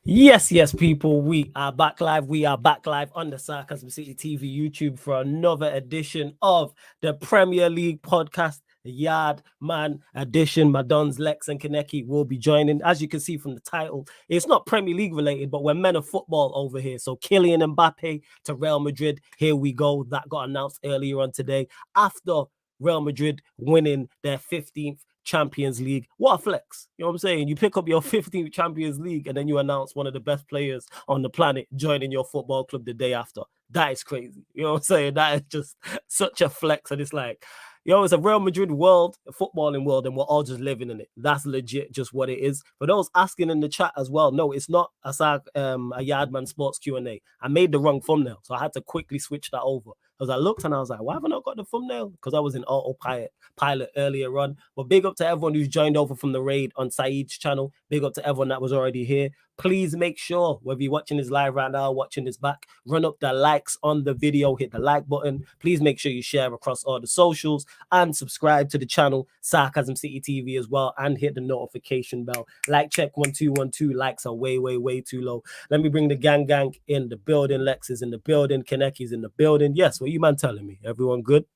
Yes, people, we are back live. We are back live on the Sarcasm City TV YouTube for another edition of the Premier League podcast, YARDMAN edition. My Dons, Lex and Kaneki will be joining. As you can see from the title, it's not Premier League related, but we're men of football over here. So KYLIAN MBAPPE to Real Madrid. Here we go. That got announced earlier on today after Real Madrid winning their 15th Champions League. What a flex. You know what I'm saying? You pick up your 15th Champions League and then you announce one of the best players on the planet joining your football club the day after. That is crazy. You know what I'm saying? That is just such a flex. And it's like, it's a Real Madrid world, a footballing world, and we're all just living in it. That's legit just what it is. For those asking in the chat as well, no, it's not a YARDMAN Sports Q&A. I made the wrong thumbnail, so I had to quickly switch that over. Because I looked and I was like, why have I not got the thumbnail? Because I was in autopilot earlier on. But big up to everyone who's joined over from the raid on Saeed's channel. Big up to everyone that was already here. Please make sure, whether you're watching this live right now, watching this back, run up the likes on the video, hit the like button. Please make sure you share across all the socials and subscribe to the channel, Sarcasm City TV as well, and hit the notification bell. Like check 1212, likes are way too low. Let me bring the gang in the building. Lex is in the building. Kaneki's in the building. Yes, what you man telling me? Everyone good?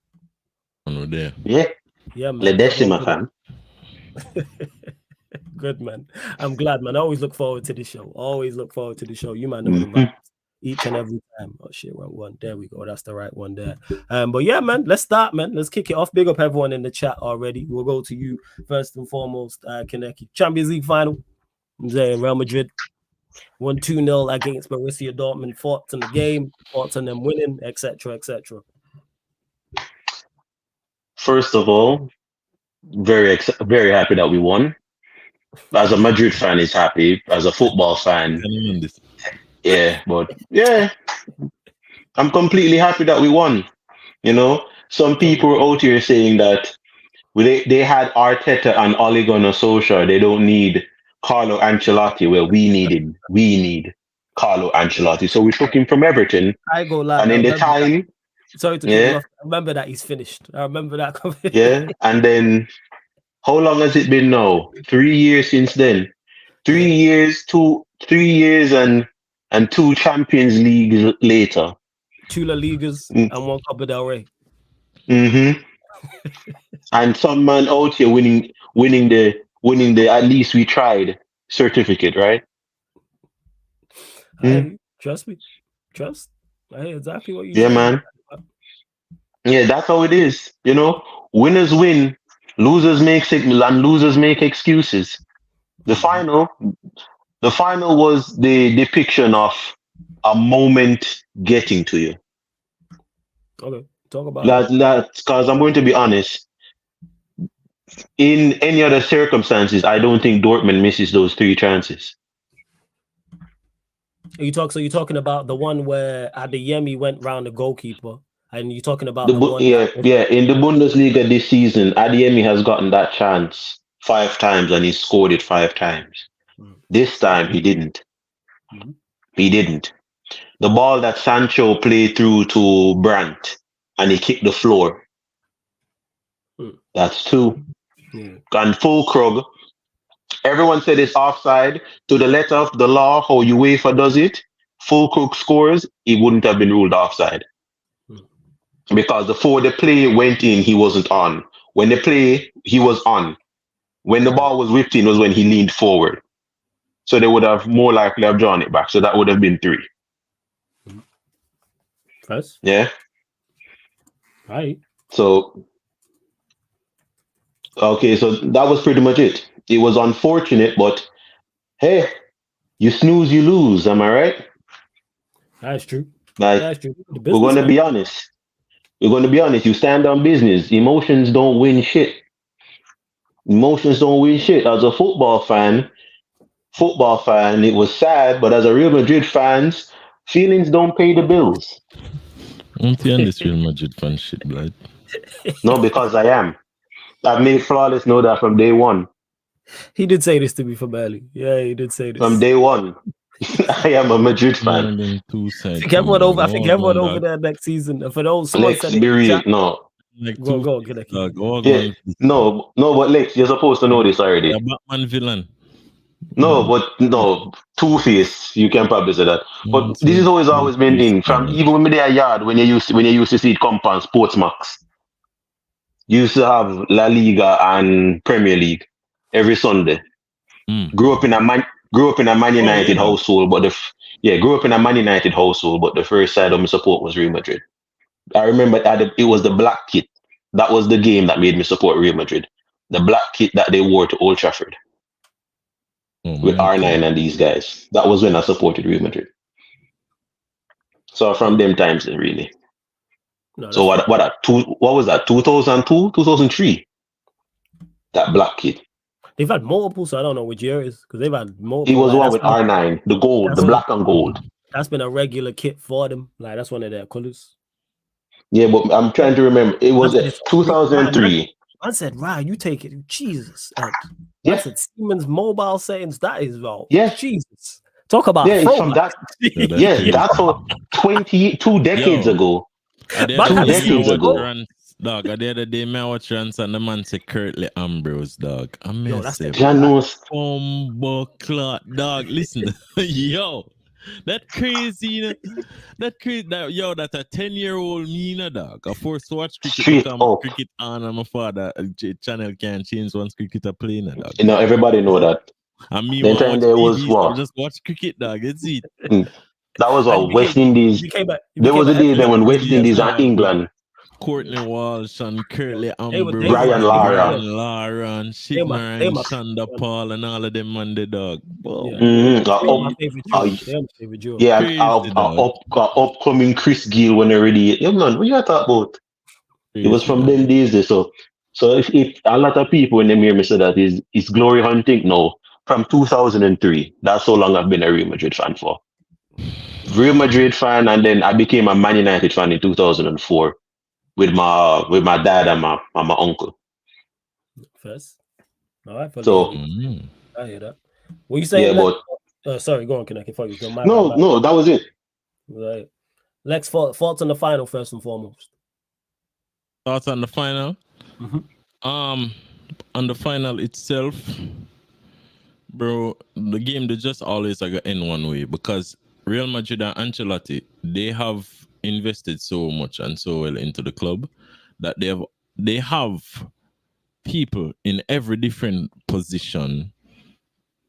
There. Yeah, man. My fam. Good, man. I'm glad, man. I always look forward to the show. You man know the vibes each and every time. Oh shit, wrong one. There we go. That's the right one there. But yeah, man, let's start, man. Let's kick it off. Big up everyone in the chat already. We'll go to you first and foremost, Kaneki. Champions League final. I'm saying Real Madrid won 2-0 against Borussia Dortmund. Thoughts on the game, thoughts on them winning, etc. First of all, very happy that we won. As a Madrid fan, is happy. As a football fan, I'm completely happy that we won. You know, some people were out here saying that they had Arteta and Ole Gunnar Solskjaer. They don't need Carlo Ancelotti. Well, we need Carlo Ancelotti. So we took him from Everton. I go live. And in the time, sorry to cut you off. I remember that he's finished. I remember that. Yeah, and then how long has it been now? 3 years since then. 3 years, 2 and 2 Champions Leagues later. 2 La Ligas and 1 Copa del Rey. And some man out here winning the at least we tried certificate, right? Trust me. I hear exactly what you said. Yeah, man. Yeah, that's how it is. You know, winners win, losers make excuses. The final was the depiction of a moment getting to you. Okay, talk about that. Because I'm going to be honest. In any other circumstances, I don't think Dortmund misses those 3 chances. You're talking about the one where Adeyemi went round the goalkeeper, and you're talking about in the Bundesliga this season, Adeyemi has gotten that chance 5 times and he scored it 5 times. This time he didn't. He didn't. The ball that Sancho played through to Brandt and he kicked the floor. That's 2. And Fulkrug, everyone said it's offside. To the letter of the law, how UEFA does it, Fulkrug scores, he wouldn't have been ruled offside. Because before the play went in, he wasn't on. When the play, he was on. When the ball was whipped in was when he leaned forward. So they would have more likely have drawn it back. So that would have been 3. First? Yeah. Right. So, okay, so that was pretty much it. It was unfortunate, but hey, you snooze, you lose. Am I right? That's true. That's true. We're going to be honest. You stand on business. Emotions don't win shit. As a football fan, it was sad, but as a Real Madrid fans, feelings don't pay the bills. Don't you understand Real Madrid fan shit, blood? No, because I am. I've made Flawless know that from day one. He did say this to me from early. Yeah, he did say this. From day one. I am a Madrid fan. I think everyone over there next season. For those Lex, be real. No. Go. No, but Lex, you're supposed to know this already. Batman villain. No, but no, Two-Face, you can probably say that. But this has always been in from even when they are yard when you used to see it come on Sportsmax. You used to have La Liga and Premier League every Sunday. Grew up in a Man United household, but grew up in a Man United household, but the first side of my support was Real Madrid. I remember it was the black kit. That was the game that made me support Real Madrid. The black kit that they wore to Old Trafford. With R9 and these guys. That was when I supported Real Madrid. So from them times, really. No, so what was that? 2002, 2003? That black kit. They've had multiple, so I don't know which year it is because they've had multiple. It was one with R9, the gold, the black and gold. That's been a regular kit for them. Like that's one of their colors. Yeah, but I'm trying to remember. It was 2003. I said, right, you take it, Jesus. And I said Siemens mobile settings. That is Jesus. Talk about from that. That's for 22 decades ago. 2 decades ago. Dog, the other day, I watched Rance and the man said Curtly Ambrose, dog. I mean, Janus. Clot, dog. Listen, yo, that crazy, you know, that's a 10-year-old me, dog. I forced to watch cricket because cricket on and my father channel can't change once cricket are playing, dog. You know, everybody know that. And me, just watch cricket, dog. It's it. That was all West Indies. There was a day then when West Indies and England. Courtney Walsh and Curtly Ambrose, Brian Lara, and Shigmar and Shonda Paul and all of them on the dog. Our upcoming Chris Gill when already. Yeah, man, what you talking about? It was from them days. So if a lot of people when they hear me say that is glory hunting. No, from 2003. That's how long I've been a Real Madrid fan for. Real Madrid fan, and then I became a Man United fan in 2004. With my dad and my uncle. First, all right. So I hear that. What you saying? Yeah, but sorry, go on, can I focus? No, that was it. Right. Lex, thoughts on the final first and foremost. Thoughts on the final? On the final itself, bro. The game they just always like end one way because Real Madrid and Ancelotti they have invested so much and so well into the club that they have people in every different position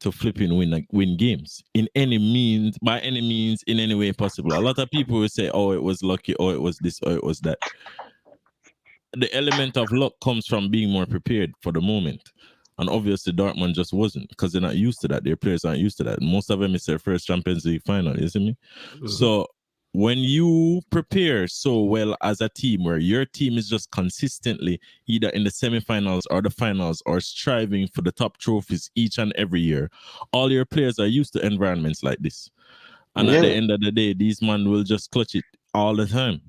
to flipping win games by any means in any way possible. A lot of people will say, oh, it was lucky, or it was this, or it was that. The element of luck comes from being more prepared for the moment. And obviously Dortmund just wasn't because they're not used to that. Their players aren't used to that. Most of them is their first Champions League final, you see me? So when you prepare so well as a team where your team is just consistently either in the semifinals or the finals or striving for the top trophies each and every year, all your players are used to environments like this. And at the end of the day, these men will just clutch it all the time.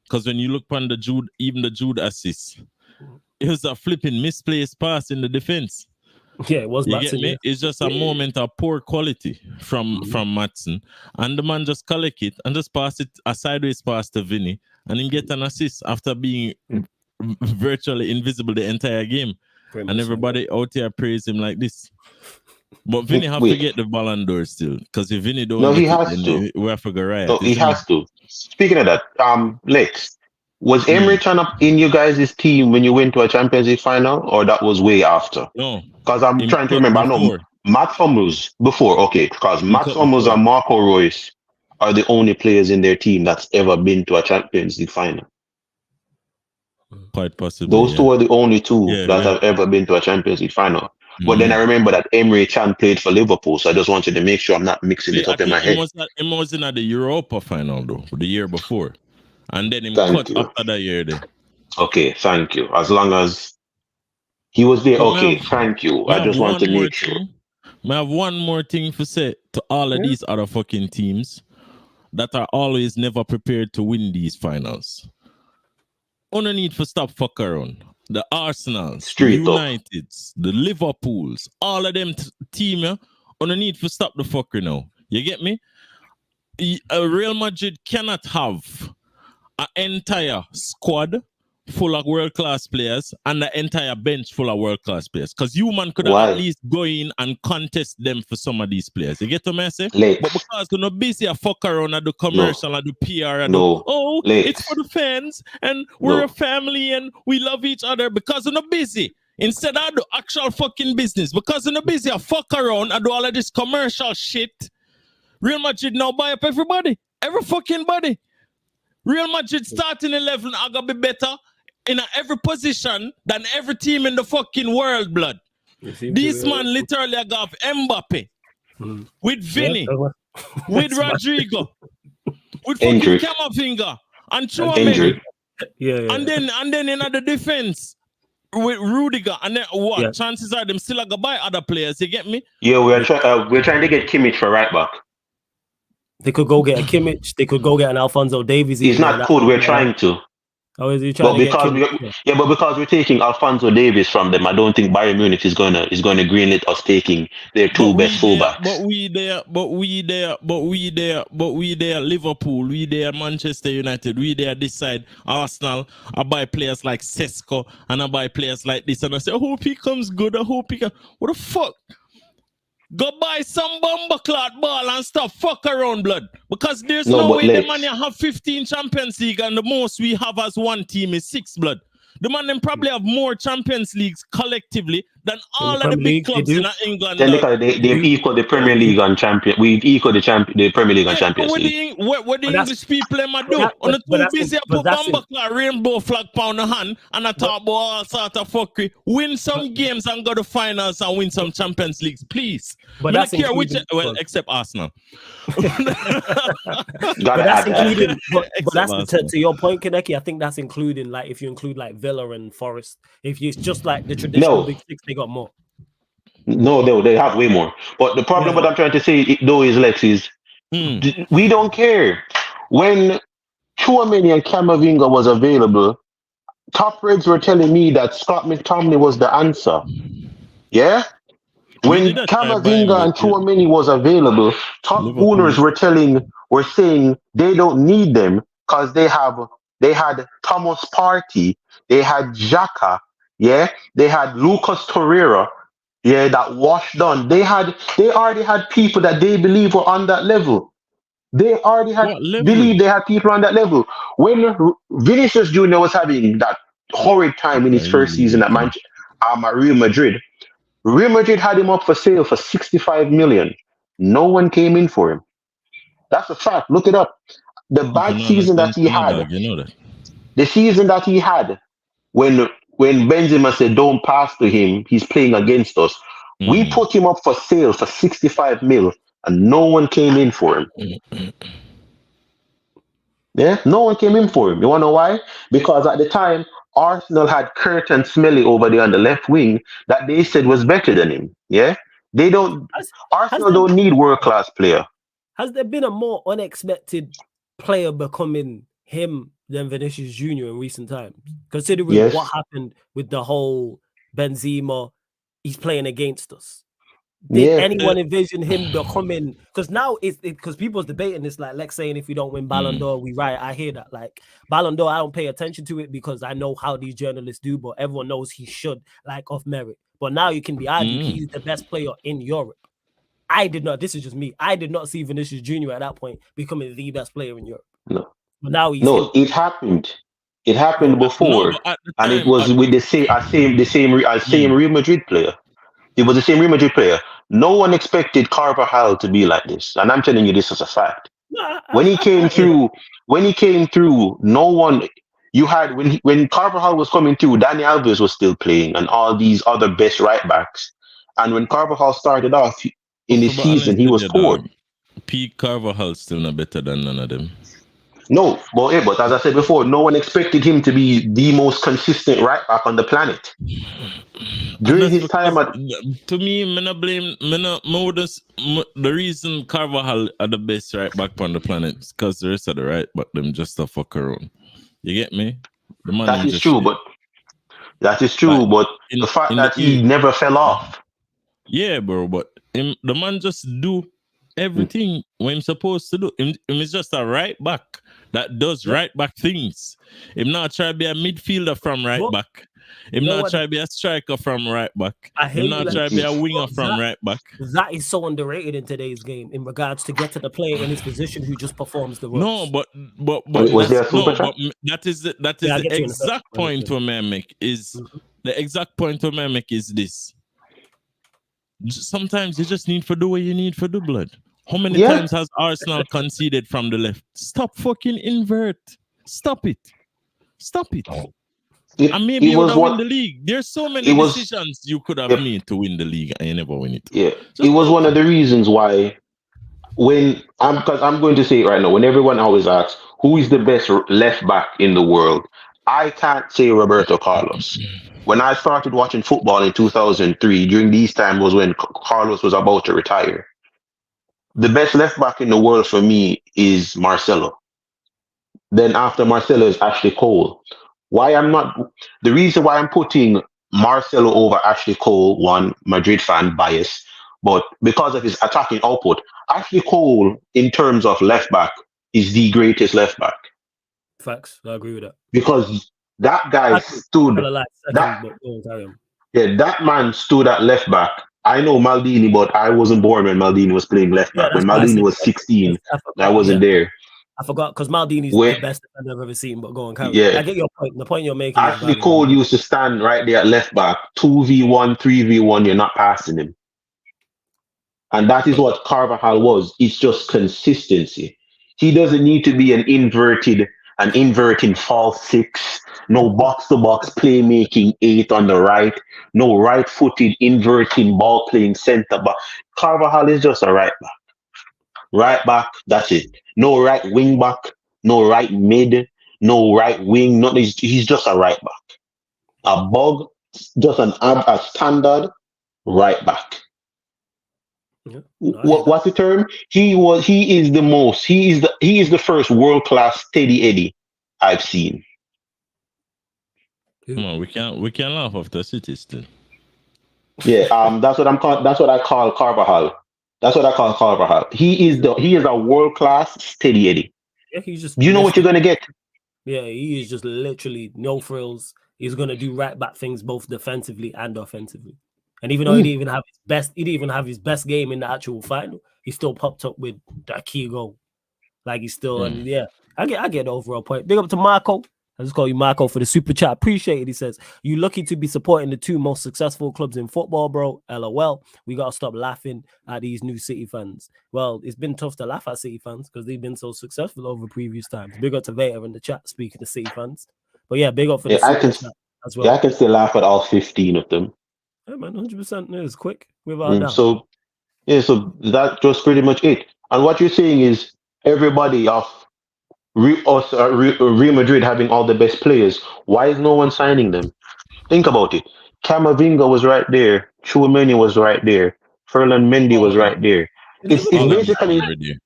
Because when you look on the Jude assist, it was a flipping misplaced pass in the defense. Yeah, it was. You get me? It's just a moment of poor quality from Matson, and the man just collect it and just pass it a sideways pass to Vinny, and then get an assist after being virtually invisible the entire game. And everybody out there praise him like this. But Vinny have to get the Ballon d'Or still, because if Vinny don't, he has to. We have to go right. No, he has to. Speaking of that, Lex, was Emery trying up in you guys' team when you went to a Champions League final, or that was way after? No. Because I'm trying to remember. Before. I know Matt Hummels before. Okay, because Matt Hummels and Marco Reus are the only players in their team that's ever been to a Champions League final. Quite possibly. Those two are the only two that have ever been to a Champions League final. But then I remember that Emery Can played for Liverpool, so I just wanted to make sure I'm not mixing it up in my head. He wasn't at the Europa final though, the year before. And then he cut after that year then. Okay, thank you. As long as he was there, thank you. I just want to make sure. I have one more thing to say to all of these other fucking teams that are always never prepared to win these finals. On the need for stop fuck around. The Arsenals, the Uniteds, the Liverpools, all of them team on the need for stop the fucker now. You get me? Real Madrid cannot have an entire squad full of world-class players and the entire bench full of world-class players. Because you man could Why? at least go in and contest them for some of these players. You get what I say? Lex. But because you're not busy a fuck around and do commercial and do PR and No. Lex. it's for the fans and we're a family and we love each other because you're not busy. Instead I do actual fucking business. Because you're not busy, I fuck around and do all of this commercial shit. Real Madrid now buy up everybody. Every fucking body. Real Madrid starting 11 are gonna be better in every position than every team in the fucking world, blood. This man literally got MBAPPE with Vinny, with Rodrigo, with fucking Camavinga and Chouameni. And then in the defense with Rudiger, and then what? Chances are them still gonna buy other players. You get me? Yeah, we're trying to get Kimmich for right back. They could go get a Kimmich. They could go get an Alphonso Davies. He's not good. We're trying to. Oh, is he trying to get Kimmich? But because we're taking Alphonso Davies from them, I don't think Bayern Munich is gonna greenlit us taking their two best fullbacks. But we there Liverpool, we there Manchester United, we there this side Arsenal. I buy players like Sesko and I buy players like this, and I say, I hope he comes good. I hope he can. What the fuck? Go buy some bomber clot ball and stuff. Fuck around, blood. Because there's no way the man have 15 Champions League and the most we have as one team is 6, blood. The man them probably have more Champions Leagues collectively than all of the big clubs in England. They've equal the Premier League and Champions. We've equal the Premier League and Champions League. What the English people them do? On the too busy to put bomber clock, rainbow flag pound the hand and I talk about all sort of fuckery. Win some games and go to finals and win some Champions Leagues, please. But that's care which except Arsenal. That's including. But that's to your point, Kaneki. I think that's including like if you include like Villa and Forest. If it's just like the traditional big six, they got more. No, they have way more. But the problem, what I'm trying to say though is Lex is we don't care when Chouameni and Camavinga was available. Top Reds were telling me that Scott McTominay was the answer. Yeah. When Camavinga and Chouameni was available, top owners were saying they don't need them because they had Thomas Partey, they had Xhaka, they had Lucas Torreira, that washed on. They already had people that they believe were on that level. They already believed they had people on that level. When Vinicius Jr. was having that horrid time in his first season at Real Madrid, Real Madrid had him up for sale for 65 million. No one came in for him. That's a fact. Look it up. The bad season that he had. The season that he had when Benzema said don't pass to him, he's playing against us. We put him up for sale for 65 mil and no one came in for him. No one came in for him. You wanna know why? Because at the time Arsenal had Kurt and Smelly over there on the left wing that they said was better than him. They don't. Arsenal don't need world-class player. Has there been a more unexpected player becoming him than Vinicius Jr. in recent times? Considering what happened with the whole Benzema, he's playing against us. Did anyone envision him becoming? Because now it's because people's debating this, like Lex saying if we don't win Ballon d'Or, we riot. I hear that. Like Ballon d'Or, I don't pay attention to it because I know how these journalists do, but everyone knows he should, like, of merit. But now you can be argued he's the best player in Europe. I did not. This is just me. I did not see Vinicius Jr. at that point becoming the best player in Europe. No. But now he's it happened. It happened before, and it was with the same Real Madrid player. It was the same Real Madrid player. No one expected Carvajal to be like this, and I'm telling you this as a fact. When he came through, no one. You had when Carvajal was coming through, Dani Alves was still playing, and all these other best right backs. And when Carvajal started off in his season, he was poor. Pete Carvajal still not better than none of them. No, but as I said before, no one expected him to be the most consistent right back on the planet. During his time to me, the reason Carvajal are the best right back on the planet is because the rest of the right back them just a fuck around. You get me? That is true, but the fact that he never fell off. Yeah, bro, but the man just do everything when he's supposed to do. Him is just a right back that does right back things. Him not try to be a midfielder from right back. Him not try to be a striker from right back. Him not try to be a winger from right back. That is so underrated in today's game in regards to get to the player in his position who just performs the roles. No, but was there a super chat? that is the exact point to make is the exact point to make is this. Sometimes you just need to do what you need for the blood. How many times has Arsenal conceded from the left? Stop fucking invert. Stop it. And maybe you would have win the league. There's so many decisions you could have made to win the league and you never win it. Yeah, it was one of the reasons why because I'm going to say it right now, when everyone always asks, who is the best left back in the world? I can't say Roberto Carlos. When I started watching football in 2003, during these times was when Carlos was about to retire. The best left back in the world for me is Marcelo. Then after Marcelo is Ashley Cole. The reason why I'm putting Marcelo over Ashley Cole, one, Madrid fan bias, but because of his attacking output, Ashley Cole, in terms of left back, is the greatest left back. Facts, I agree with that. Because that guy that man stood at left back. I know Maldini, but I wasn't born when Maldini was playing left back. When Maldini was 16, I wasn't there. I forgot because Maldini's the best defender I've ever seen, but go on, carry on. I get your point. The point you're making. Ashley Cole used to stand right there at left back, 2v1, 3v1, you're not passing him. And that is what Carvajal was. It's just consistency. He doesn't need to be an inverting false 6, no box-to-box playmaking 8 on the right, no right-footed inverting ball playing center back. Carvajal is just a right back. Right back, that's it. No right wing back, no right mid, no right wing. He's just a right back. A bug, just a standard right back. Yeah, what's the term? He is the first world-class steady Eddie I've seen. Come on, we can't laugh off the city still. Yeah, that's what I call Carvajal. That's what I call Carvajal. He is a world-class steady Eddie. Yeah, he's just. You know what you're gonna get. Yeah, he is just literally no frills. He's gonna do right back things both defensively and offensively. And even though he didn't even have his best game in the actual final, he still popped up with that key goal. Like he's still, and I get the overall point. Big up to Marco. I just call you Marco for the super chat. Appreciate it. He says, "You lucky to be supporting the two most successful clubs in football, bro. LOL. We gotta stop laughing at these new City fans." Well, it's been tough to laugh at City fans because they've been so successful over previous times. Big up to Vader in the chat. Speaking of City fans, but yeah, big up for the super chat as well. Yeah, I can still laugh at all 15 of them. Yeah, man, 100%. It's quick without doubt. So that's just pretty much it. And what you're saying is everybody of Real Madrid having all the best players. Why is no one signing them? Think about it. Camavinga was right there. Tchouaméni was right there. Ferland Mendy was right there. It's basically.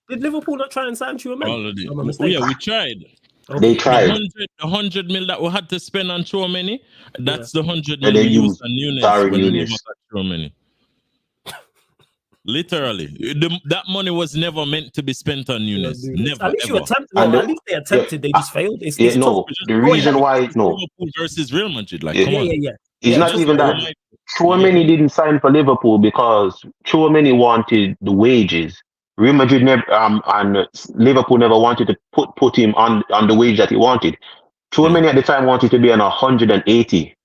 Did Liverpool not try and sign Tchouaméni? Yeah, we tried. They tried. The 100 mil that we had to spend on Tchouaméni, that's the 100 mil we used on Nunes. Literally, that money was never meant to be spent on Nunes. Never. At least you attempted. At least they attempted. They just failed. It's no. The reason why Liverpool versus Real Madrid, come on. It's not even that. Tchouaméni didn't sign for Liverpool because Tchouaméni wanted the wages. Real Madrid never, and Liverpool never wanted to put him on the wage that he wanted. Tchouaméni at the time wanted to be on 180.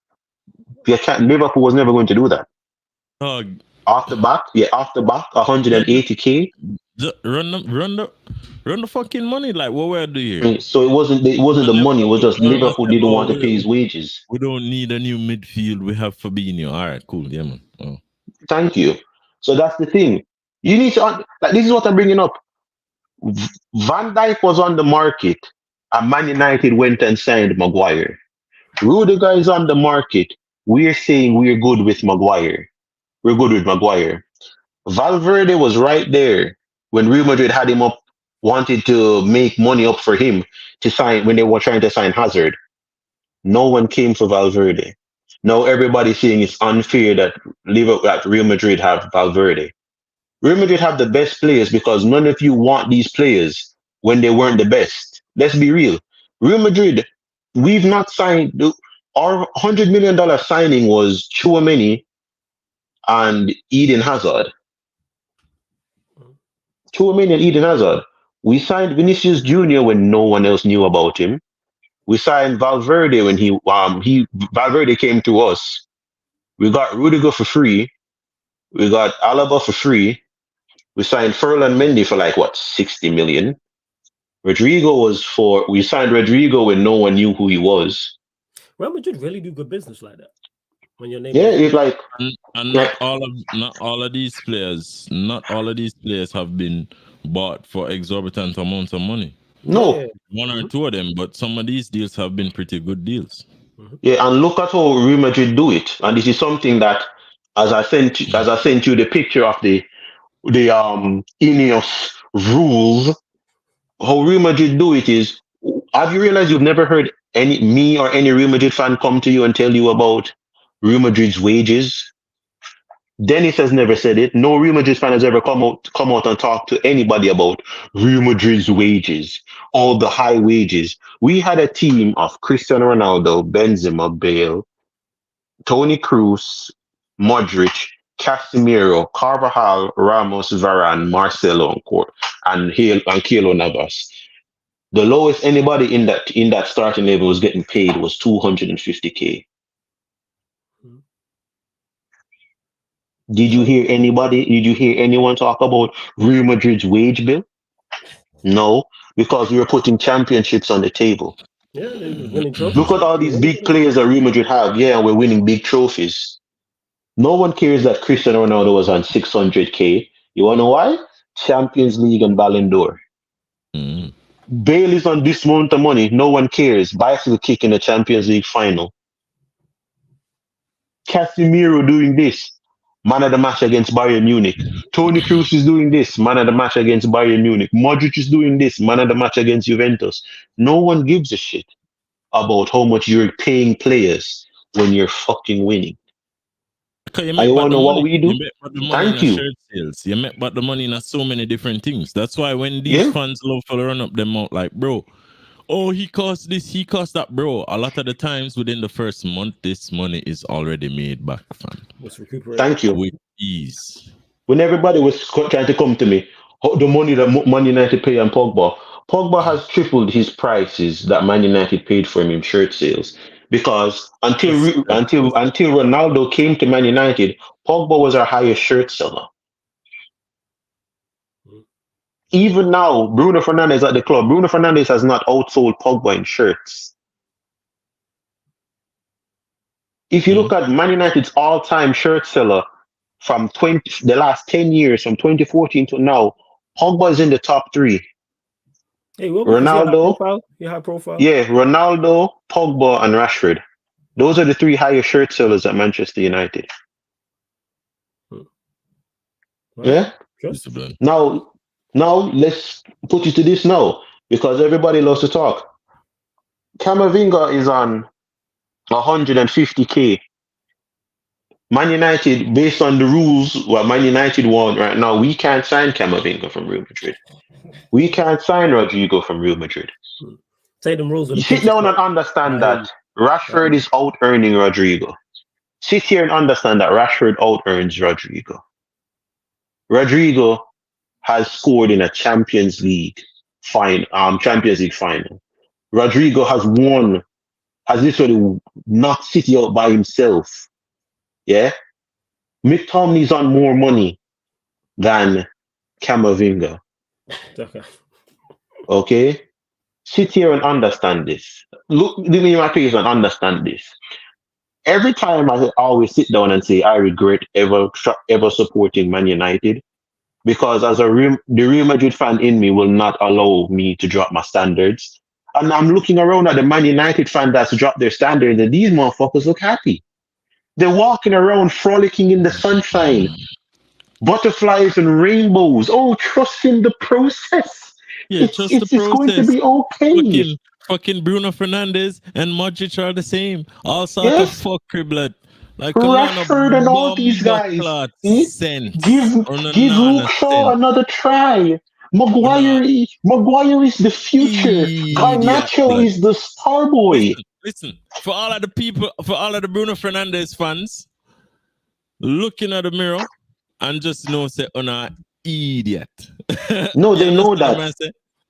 Liverpool was never going to do that. Off the back, 180k. Run the fucking money. Like what were the year? So it wasn't the money. It was just Liverpool didn't want to pay his wages. We don't need a new midfield. We have Fabinho. All right, cool, yeah, man. Oh. Thank you. So that's the thing. You need to this is what I'm bringing up. Van Dijk was on the market, and Man United went and signed Maguire. Rudiger is on the market. We're saying we're good with Maguire. We're good with Maguire. Valverde was right there when Real Madrid had him up, wanted to make money up for him to sign when they were trying to sign Hazard. No one came for Valverde. Now everybody's saying it's unfair that Real Madrid have Valverde. Real Madrid have the best players because none of you want these players when they weren't the best. Let's be real. Real Madrid, we've not signed. Our $100 million signing was Chouameni and Eden Hazard. Chouameni and Eden Hazard. We signed Vinicius Jr. when no one else knew about him. We signed Valverde when Valverde came to us. We got Rudiger for free. We got Alaba for free. We signed Ferland Mendy for like what, 60 million. We signed Rodrigo when no one knew who he was. Real Madrid really do good business like that. When your name, it's like, and not all of these players have been bought for exorbitant amounts of money. No, one or two of them, but some of these deals have been pretty good deals. Yeah, and look at how Real Madrid do it. And this is something that, as I sent you the picture of the INEOS rules, how Real Madrid do it is, have you realized you've never heard me or any Real Madrid fan come to you and tell you about Real Madrid's wages? Dennis has never said it. No Real Madrid fan has ever come out and talked to anybody about Real Madrid's wages, all the high wages. We had a team of Cristiano Ronaldo, Benzema, Bale, Toni Kroos, Modric, Casemiro, Carvajal, Ramos, Varane, Marcelo, and Keylor Navas. The lowest anybody in that starting level was getting paid was 250K. Did you hear anyone talk about Real Madrid's wage bill? No, because we were putting championships on the table. Yeah, they're winning trophies. Look at all these big players that Real Madrid have. Yeah, we're winning big trophies. No one cares that Cristiano Ronaldo was on 600K. You wanna know why? Champions League and Ballon d'Or. Bale is on this amount of money. No one cares. Bicycle kick in the Champions League final. Casemiro doing this. Man of the match against Bayern Munich. Toni Kroos is doing this. Man of the match against Bayern Munich. Modric is doing this. Man of the match against Juventus. No one gives a shit about how much you're paying players when you're fucking winning. I want to know what we do. Thank you. You make but the money in so many different things. That's why when these fans love to run up them out like, bro, oh, he cost this, he cost that, bro. A lot of the times within the first month, this money is already made back, fam. Thank you. With ease. When everybody was trying to come to me, the money that Man United pay on Pogba has tripled his prices that Man United paid for him in shirt sales. Because until Ronaldo came to Man United, Pogba was our highest shirt seller. Even now, Bruno Fernandes at the club. Bruno Fernandes has not outsold Pogba in shirts. If you look at Man United's all-time shirt seller from the last 10 years, from 2014 to now, Pogba is in the top 3. Hey, what Ronaldo, high profile? Yeah, Ronaldo, Pogba, and Rashford. Those are the 3 highest shirt sellers at Manchester United. Yeah. Now let's put it to this now, because everybody loves to talk. Camavinga is on 150K. Man United, based on the rules, what Man United want right now, we can't sign Camavinga from Real Madrid. We can't sign Rodrigo from Real Madrid. Say them rules. You sit down and understand that Rashford is out-earning Rodrigo. Sit here and understand that Rashford out-earns Rodrigo. Rodrigo has scored in a Champions League final. Rodrigo has literally knocked City out by himself. Yeah? McTominay's on more money than Camavinga. Okay? Sit here and understand this. Look me in my face and understand this. Every time I always sit down and say I regret ever supporting Man United, because as the Real Madrid fan in me will not allow me to drop my standards. And I'm looking around at the Man United fan that's dropped their standards, and these motherfuckers look happy. They're walking around frolicking in the sunshine. Butterflies and rainbows. Oh, trust in the process. Yeah, it's going to be okay. Fucking Bruno Fernandes and Modric are the same. All sorts of fuckery blood. Like Rashford and all these guys. Give Luke Shaw another try. Maguire is the future. Garnacho is the star boy. Listen, for all of the Bruno Fernandes fans, looking at the mirror and just know say on an idiot. No, they know that.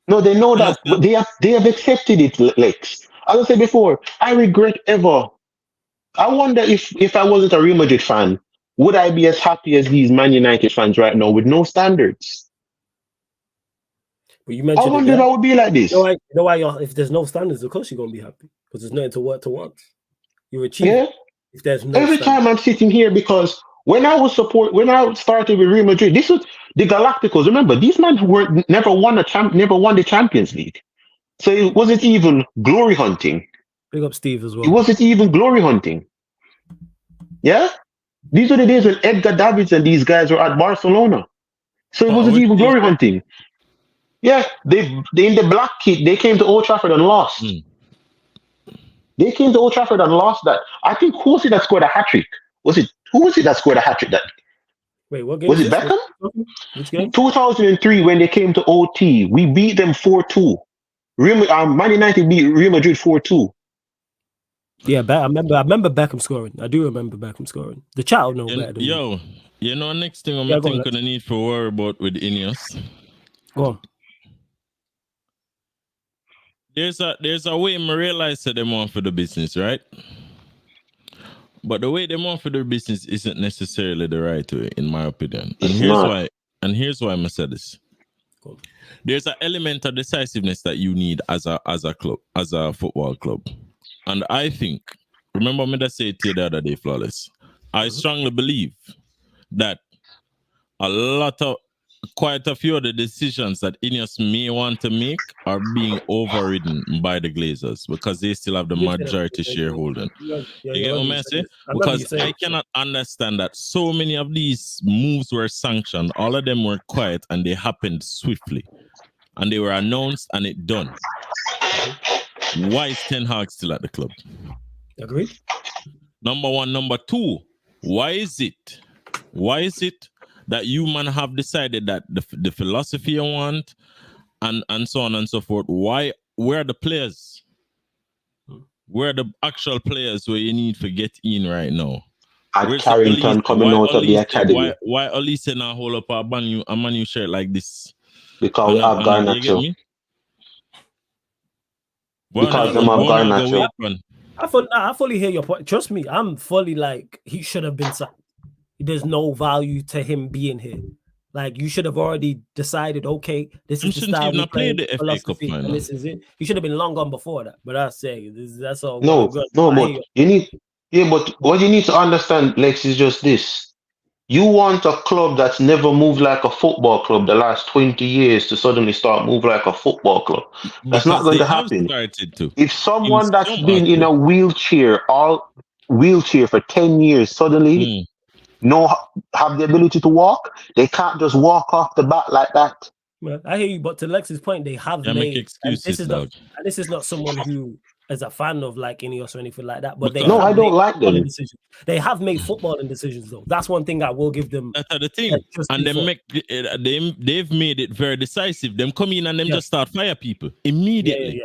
No, they know that. But they have accepted it, Lex. As I said before, I regret ever. I wonder if I wasn't a Real Madrid fan, would I be as happy as these Man United fans right now with no standards? But you mentioned I wonder if I would be like this. You know why if there's no standards, of course you're gonna be happy because there's nothing to work towards. You're achieving. Yeah. If there's no every time I'm sitting here because when I started with Real Madrid, this was the Galacticos. Remember, these men never won the Champions League, so it wasn't even glory hunting. Big up Steve as well. It wasn't even glory hunting. Yeah, these are the days when Edgar Davids and these guys were at Barcelona, so it wasn't even glory hunting. Yeah, they in the black kit. They came to Old Trafford and lost. They came to Old Trafford and lost that. I think who was it that scored a hat trick? Who was it that scored a hat trick? Wait, what game was it? Beckham? Which game? 2003 when they came to OT. We beat them 4-2. Man United beat Real Madrid 4-2. Yeah, I remember Beckham scoring. I do remember Beckham scoring. The chat will know better than me. You know, next thing I'm gonna need to worry about with INEOS. Go on. There's a way I realize that they want for the business, right? But the way they want for the business isn't necessarily the right way, in my opinion. And here's why I said this. Cool. There's an element of decisiveness that you need as a club, as a football club. And I think, remember me that said to you the other day, Flawless. I strongly believe that quite a few of the decisions that INEOS may want to make are being overridden by the Glazers because they still have the majority shareholding. You get what I'm saying? Because I cannot understand that so many of these moves were sanctioned. All of them were quiet and they happened swiftly. And they were announced and it done. Why is Ten Hag still at the club? Agreed. Number one. Number two, why is it that you man have decided that the philosophy you want and so on and so forth, where are the players? Where are the actual players where you need to get in right now? At Carrington coming out of the academy. Why Olise now hold up a Man U shirt like this? Because we have Garnacho. Because we have Garnacho. I fully hear your point. Trust me, I'm fully like, he should have been sacked. There's no value to him being here. Like, you should have already decided, okay, this is the style we play, the philosophy, and this is it. You should have been long gone before that. But I say that's all. But you need, but what you need to understand, Lex, is just this. You want a club that's never moved like a football club the last 20 years to suddenly start moving like a football club. That's not going to happen. If someone that's been in a wheelchair for 10 years suddenly have the ability to walk, they can't just walk off the bat like that. Well, I hear you, but to Lex's point, they have made excuses. This is not someone who is a fan of like INEOS or anything like that. But they I don't like them. They have made footballing decisions though. That's one thing I will give them. That's the thing, and they've made it very decisive. Them come in and them just start fire people immediately.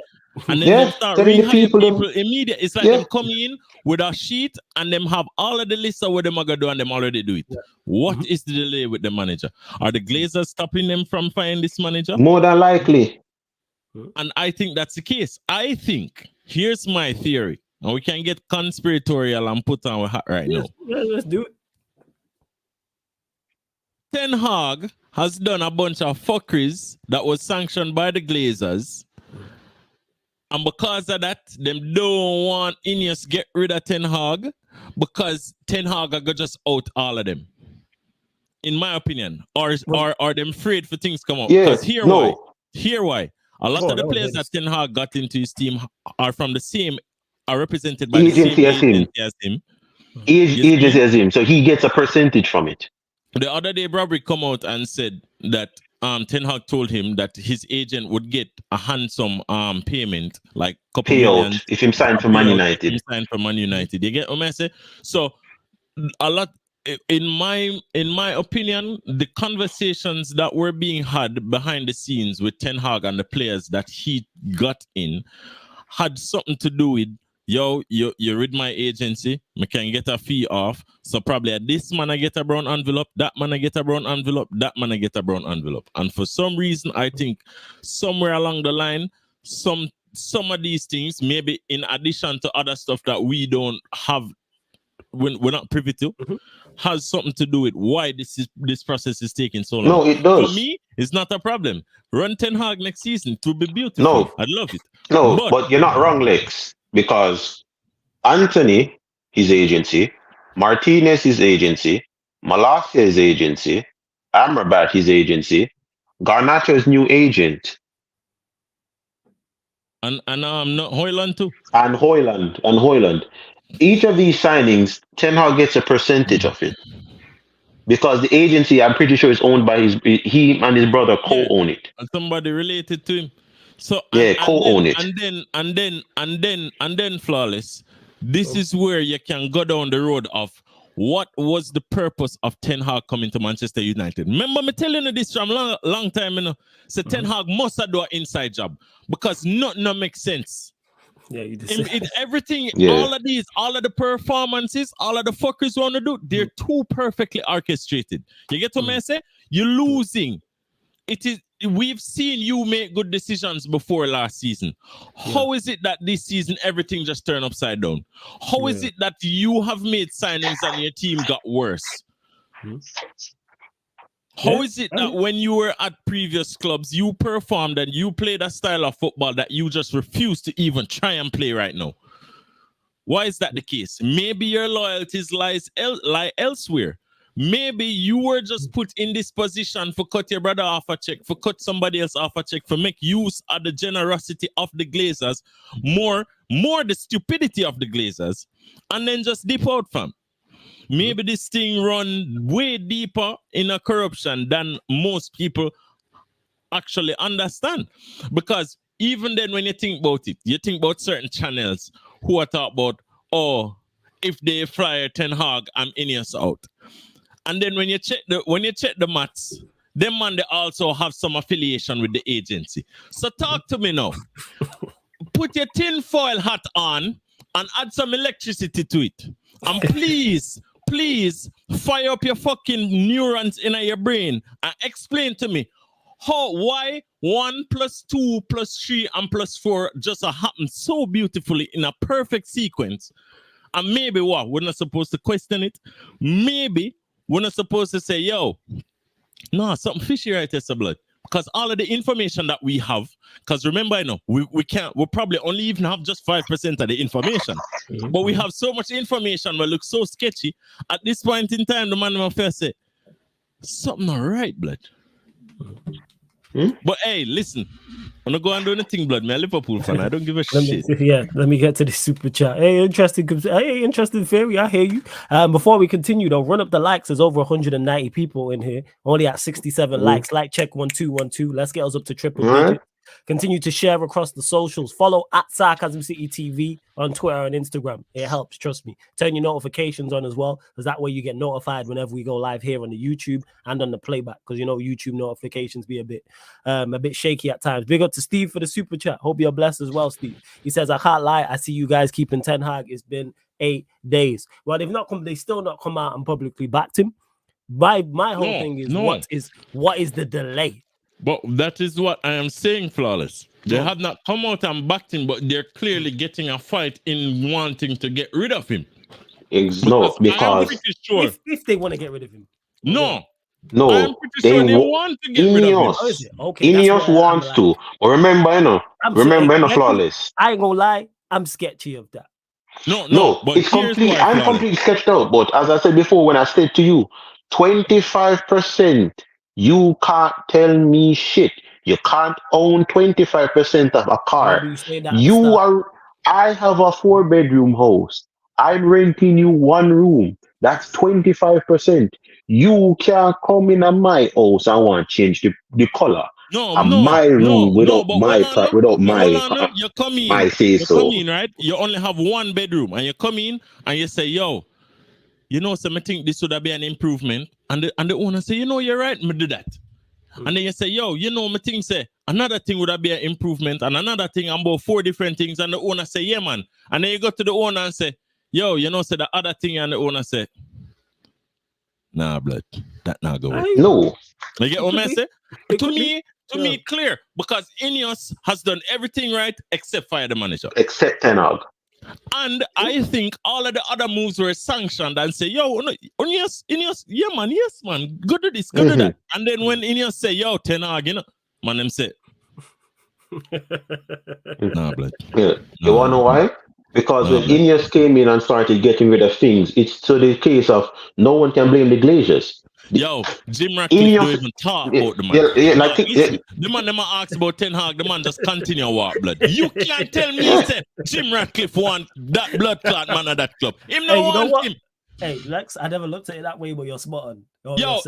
And then they start rehire people immediately. It's like them come in with a sheet and them have all of the lists of what them are going to do and them already do it. What is the delay with the manager? Are the Glazers stopping them from firing this manager? More than likely. And I think that's the case. I think, here's my theory, and we can get conspiratorial and put on our hat right now. Yeah, let's do it. Ten Hag has done a bunch of fuckeries that was sanctioned by the Glazers. And because of that, them don't want INEOS get rid of Ten Hag because Ten Hag are just out all of them. In my opinion. Or them afraid for things come up. Because Here why. A lot of the players that Ten Hag got into his team are represented by agency as him. Agency as him. So he gets a percentage from it. The other day, Broderick come out and said that Ten Hag told him that his agent would get a handsome payment, like couple payout million, if he signed for Man United. You get what I say? So a lot. In my opinion, the conversations that were being had behind the scenes with Ten Hag and the players that he got in had something to do with, yo, you read my agency, I can get a fee off. So probably this man I get a brown envelope, that man I get a brown envelope, that man I get a brown envelope. And for some reason, I think somewhere along the line, some of these things, maybe in addition to other stuff that we don't have, we're not privy to, has something to do with why this process is taking so long. No, it does. For me, it's not a problem. Run Ten Hag next season. It will be beautiful. No. I'd love it. No, but you're not wrong, Lex, because Anthony, his agency, Martinez, his agency, Malacia, his agency, Amrabat, his agency, Garnacho's new agent. And not Hoyland too. And Hoyland. Each of these signings, Ten Hag gets a percentage of it. Because the agency, I'm pretty sure, is owned by he and his brother co-own it. And somebody related to him. So co-own it. And then Flawless. This is where you can go down the road of what was the purpose of Ten Hag coming to Manchester United. Remember me telling you this from long time, you know. So Ten Hag must do an inside job because nothing makes sense. Yeah, you just everything, all of the performances, all of the fuckers want to do, they're too perfectly orchestrated. You get what I say? You're losing. We've seen you make good decisions before last season. How is it that this season everything just turned upside down? How is it that you have made signings and your team got worse? How is it that when you were at previous clubs, you performed and you played a style of football that you just refuse to even try and play right now? Why is that the case? Maybe your loyalties lie elsewhere. Maybe you were just put in this position for cut your brother off a check, for cut somebody else off a check, for make use of the generosity of the Glazers, more the stupidity of the Glazers, and then just dip out, fam. Maybe this thing run way deeper in a corruption than most people actually understand. Because even then, when you think about it, you think about certain channels who are talking about, if they fire Ten Hag and INEOS out. And then when you check the maths, them man they also have some affiliation with the agency. So talk to me now. Put your tinfoil hat on and add some electricity to it. And please fire up your fucking neurons in your brain and explain to me why 1 + 2 + 3 and +4 just happen so beautifully in a perfect sequence. And maybe we're not supposed to question it. Maybe we're not supposed to say, yo, no, something fishy right there, blood. Because all of the information that we have, because remember, we'll probably only even have just 5% of the information. But we have so much information that looks so sketcy. At this point in time, the man of affairs say, something not right, blood. But hey, listen, I'm not going to do anything, blood. I'm a Liverpool fan. I don't give a shit. Let me get to the super chat. Hey, interesting theory. I hear you. Before we continue, though, run up the likes. There's over 190 people in here. Only at 67 likes. Like check 1212. Let's get us up to triple digits. Continue to share across the socials. Follow at Sarcasm City TV on Twitter and Instagram. It helps, trust me. Turn your notifications on as well, because that way you get notified whenever we go live here on the YouTube and on the playback. Because YouTube notifications be a bit shaky at times. Big up to Steve for the super chat. Hope you're blessed as well, Steve. He says, I can't lie. I see you guys keeping Ten Hag. It's been 8 days. Well, they still not come out and publicly backed him. My whole thing is what is the delay? But that is what I am saying, Flawless. They have not come out and backed him, but they're clearly getting a fight in wanting to get rid of him. Because I'm pretty sure if they want to get rid of him. No, I'm pretty sure they want to get rid of him. Oh, is it? Okay, INEOS wants to. But remember, Flawless. I ain't gonna lie, I'm sketchy of that. No, but it's complete. I'm completely sketched out. But as I said before, when I said to you, 25%. You can't tell me shit. You can't own 25% of a car. I have a 4-bedroom house. I'm renting you 1 room. That's 25%. You can't come in my house and want to change the color. My room without my say so. You come in, right? You only have 1 bedroom, and you come in and you say, yo, you know, so I think this would be an improvement. And the owner say, you know, you're right, me do that. And then you say, yo, you know, my thing say, another thing would be an improvement, and another thing, I'm about 4 different things, and the owner say, yeah, man. And then you go to the owner and say, yo, you know, say the other thing, and the owner say, nah, blood, that not go work. No. You get what I say? To me, clear, because INEOS has done everything right except fire the manager. Except Ten Hag. And I think all of the other moves were sanctioned and say, yo, INEOS, yeah, man, yes, man, go do this, go do that. And then when INEOS say, yo, Ten Hag, you know, man, them say, nah, blood. Yeah. You want to know why? Because when INEOS came in and started getting rid of things, it's to the case of no one can blame the Glazers. Yo, Jim Ratcliffe don't even talk about the man. The man never asks about Ten Hag, the man just continue walk blood. You can't tell me say Jim Ratcliffe want that blood clot man at that club. Him no want him. Hey, Lex, I never looked at it that way, but you're spot on. Yo,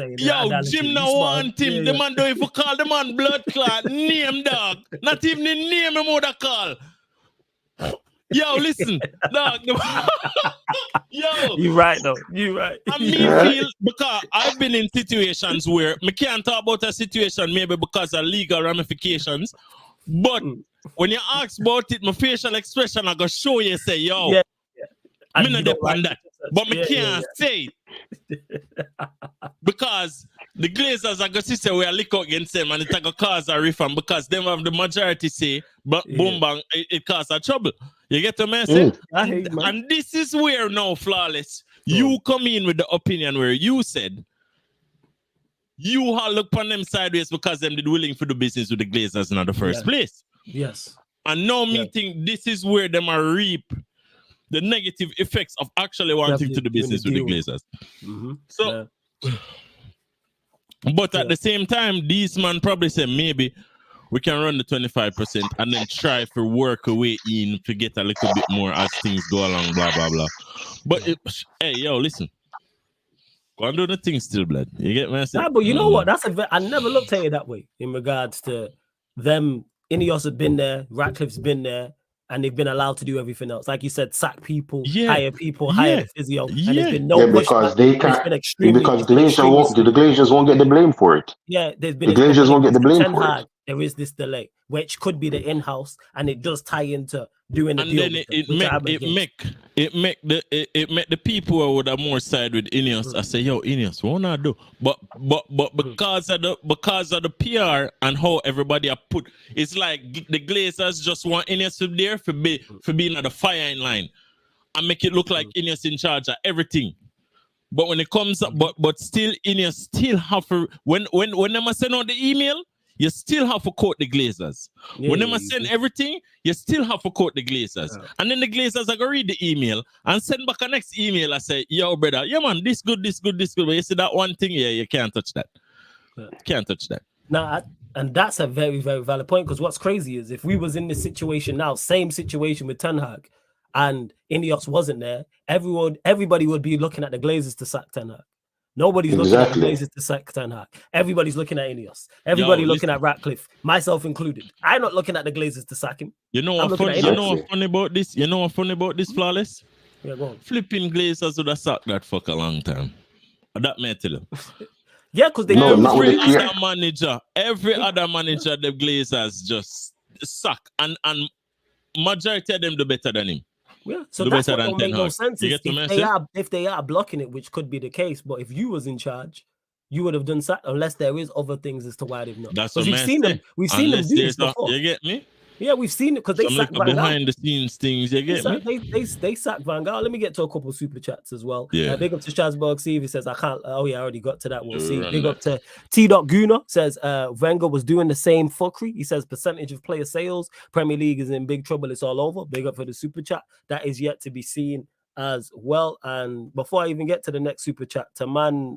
Jim no want him. The man don't even call the man blood clot name, dog. Not even the name him would call. Yo, listen, dog. Yo, you right though. You right. I feel because I've been in situations where I can't talk about a situation maybe because of legal ramifications, but when you ask about it, my facial expression I go show you say, yo, I'm not depend that, but I can't say it because the Glazers are going to say we are lick out against them and it's going to cause a refund because them have the majority say, but boom bang, it causes a trouble. You get the message? And this is where now, Flawless, you come in with the opinion where you said you all look upon them sideways because them did willing for the business with the Glazers in the first place. Yes. And now me think this is where them are reap the negative effects of actually wanting to do business with the Glazers. So, but at the same time, these man probably say maybe we can run the 25% and then try to work away in to get a little bit more as things go along, blah, blah, blah. But, hey, yo, listen. Go and do the thing still, blood. You get me? Nah, but you know what? I never looked at it that way in regards to them. INEOS have been there, Ratcliffe's been there, and they've been allowed to do everything else. Like you said, sack people, hire people, hire the physio. And there's been no because they can't. Because the Glazers won't get the blame for it. Yeah, there's been the Glazers won't get the blame for it. There is this delay, which could be the in-house, and it does tie into doing the and deal. And then it make the people who would have more side with INEOS. I say, yo, INEOS, what not do? But because of the PR and how everybody are put, it's like the Glazers just want INEOS to be there for being at the firing line and make it look like INEOS in charge of everything. But when it comes up, but still INEOS still have to when them send out the email. You still have to quote the Glazers. When they send everything, you still have to quote the Glazers. And then the Glazers are going to read the email and send back a next email and say, yo, brother, yeah, man, this good. But you see that one thing, you can't touch that. Can't touch that. Now, and that's a very, very valid point, because what's crazy is if we was in this situation now, same situation with Ten Hag, and INEOS wasn't there, everybody would be looking at the Glazers to sack Ten Hag. Nobody's looking at the Glazers to sack Ten Hag. Everybody's looking at INEOS. Everybody looking at Ratcliffe, myself included. I'm not looking at the Glazers to sack him. You know what's funny about this? You know what's funny about this, Flawless? Yeah, go on. Flipping Glazers would have sacked that fuck a long time. That may tell you. Yeah, because they every other manager the Glazers just suck, and majority of them do better than him. Yeah, so that's what don't make no sense. If they are blocking it, which could be the case, but if you was in charge, you would have done that, unless there is other things as to why they've not. That's what we've seen them do this before. You get me? Yeah, we've seen it because they sacked Van Gaal. Behind the scenes things, you get me? They sacked Van Gaal. Let me get to a couple of super chats as well. Yeah. Big up to Strasbourg Steve. He says, I can't. Oh, yeah, I already got to that. We'll see. Big up to T. Guna says, Wenger was doing the same fuckery. He says, percentage of player sales. Premier League is in big trouble. It's all over. Big up for the super chat. That is yet to be seen as well. And before I even get to the next super chat, to man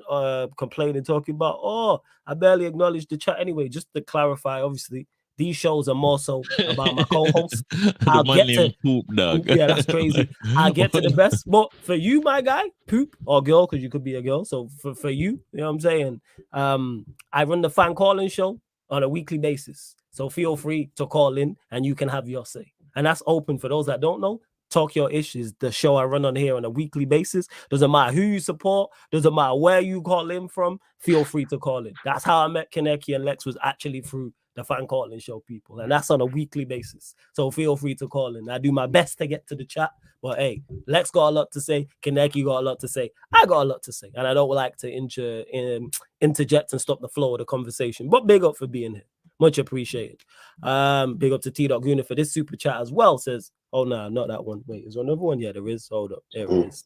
complaining, talking about, I barely acknowledged the chat anyway. Just to clarify, obviously, these shows are more so about my co-host. I'll get to poop, dog. Yeah, that's crazy. I'll get to the best. But for you, my guy, poop or girl, because you could be a girl. So for you, you know what I'm saying? I run the fan calling show on a weekly basis. So feel free to call in and you can have your say. And that's open for those that don't know. talk your issues. The show I run on here on a weekly basis. Doesn't matter who you support. Doesn't matter where you call in from. Feel free to call in. That's how I met Kaneki and Lex, was actually through the Fan Calling Show, people. And that's on a weekly basis. So feel free to call in. I do my best to get to the chat. But hey, Lex got a lot to say. Kaneki got a lot to say. I got a lot to say. And I don't like to interject and stop the flow of the conversation. But big up for being here. Much appreciated. Big up to T.Guna for this super chat as well. Says, oh no, not that one. Wait, is there another one? Yeah, there is. Hold up. There it is.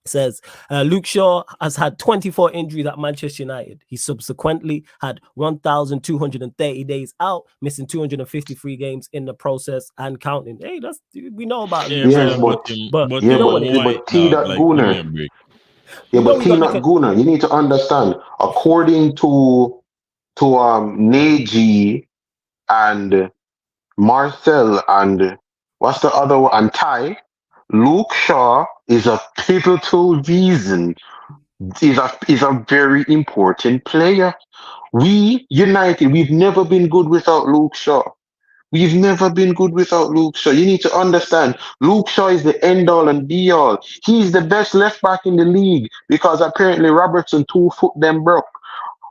Says Luke Shaw has had 24 injuries at Manchester United. He subsequently had 1,230 days out, missing 253 games in the process and counting. Hey, that's, we know about Luke Yes, Shaw, but T.Guna. T.Guna, you need to understand. According to Neji and Marcel and what's the other one? And Ty, Luke Shaw is a pivotal reason. Is a very important player. We United, we've never been good without Luke Shaw. We've never been good without Luke Shaw. You need to understand, Luke Shaw is the end all and be all. He's the best left back in the league because apparently Robertson 2 foot them broke.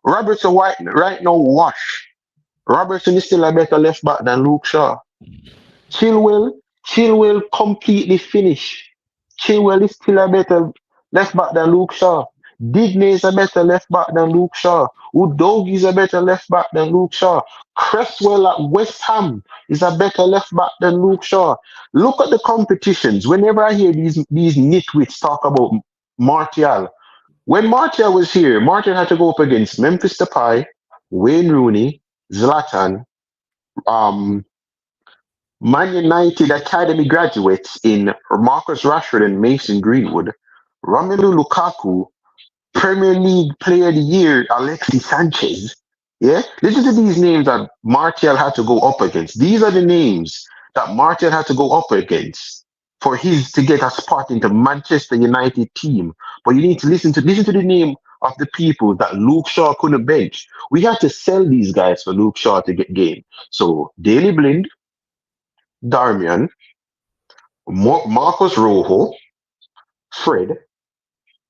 Robertson right now wash. Robertson is still a better left back than Luke Shaw. Chilwell completely finished. Chilwell is still a better left back than Luke Shaw. Digne is a better left back than Luke Shaw. Udogi is a better left back than Luke Shaw. Cresswell at West Ham is a better left back than Luke Shaw. Look at the competitions. Whenever I hear these nitwits talk about Martial, when Martial was here, Martial had to go up against Memphis Depay, Wayne Rooney, Zlatan, Man United Academy graduates in Marcus Rashford and Mason Greenwood, Romelu Lukaku, Premier League Player of the Year, Alexis Sanchez. Yeah? Listen to these names that Martial had to go up against. These are the names that Martial had to go up against for his to get a spot into Manchester United team. But you need to listen to the name of the people that Luke Shaw couldn't bench. We had to sell these guys for Luke Shaw to get game. So Daley Blind, Darmian, Marcos Rojo, Fred,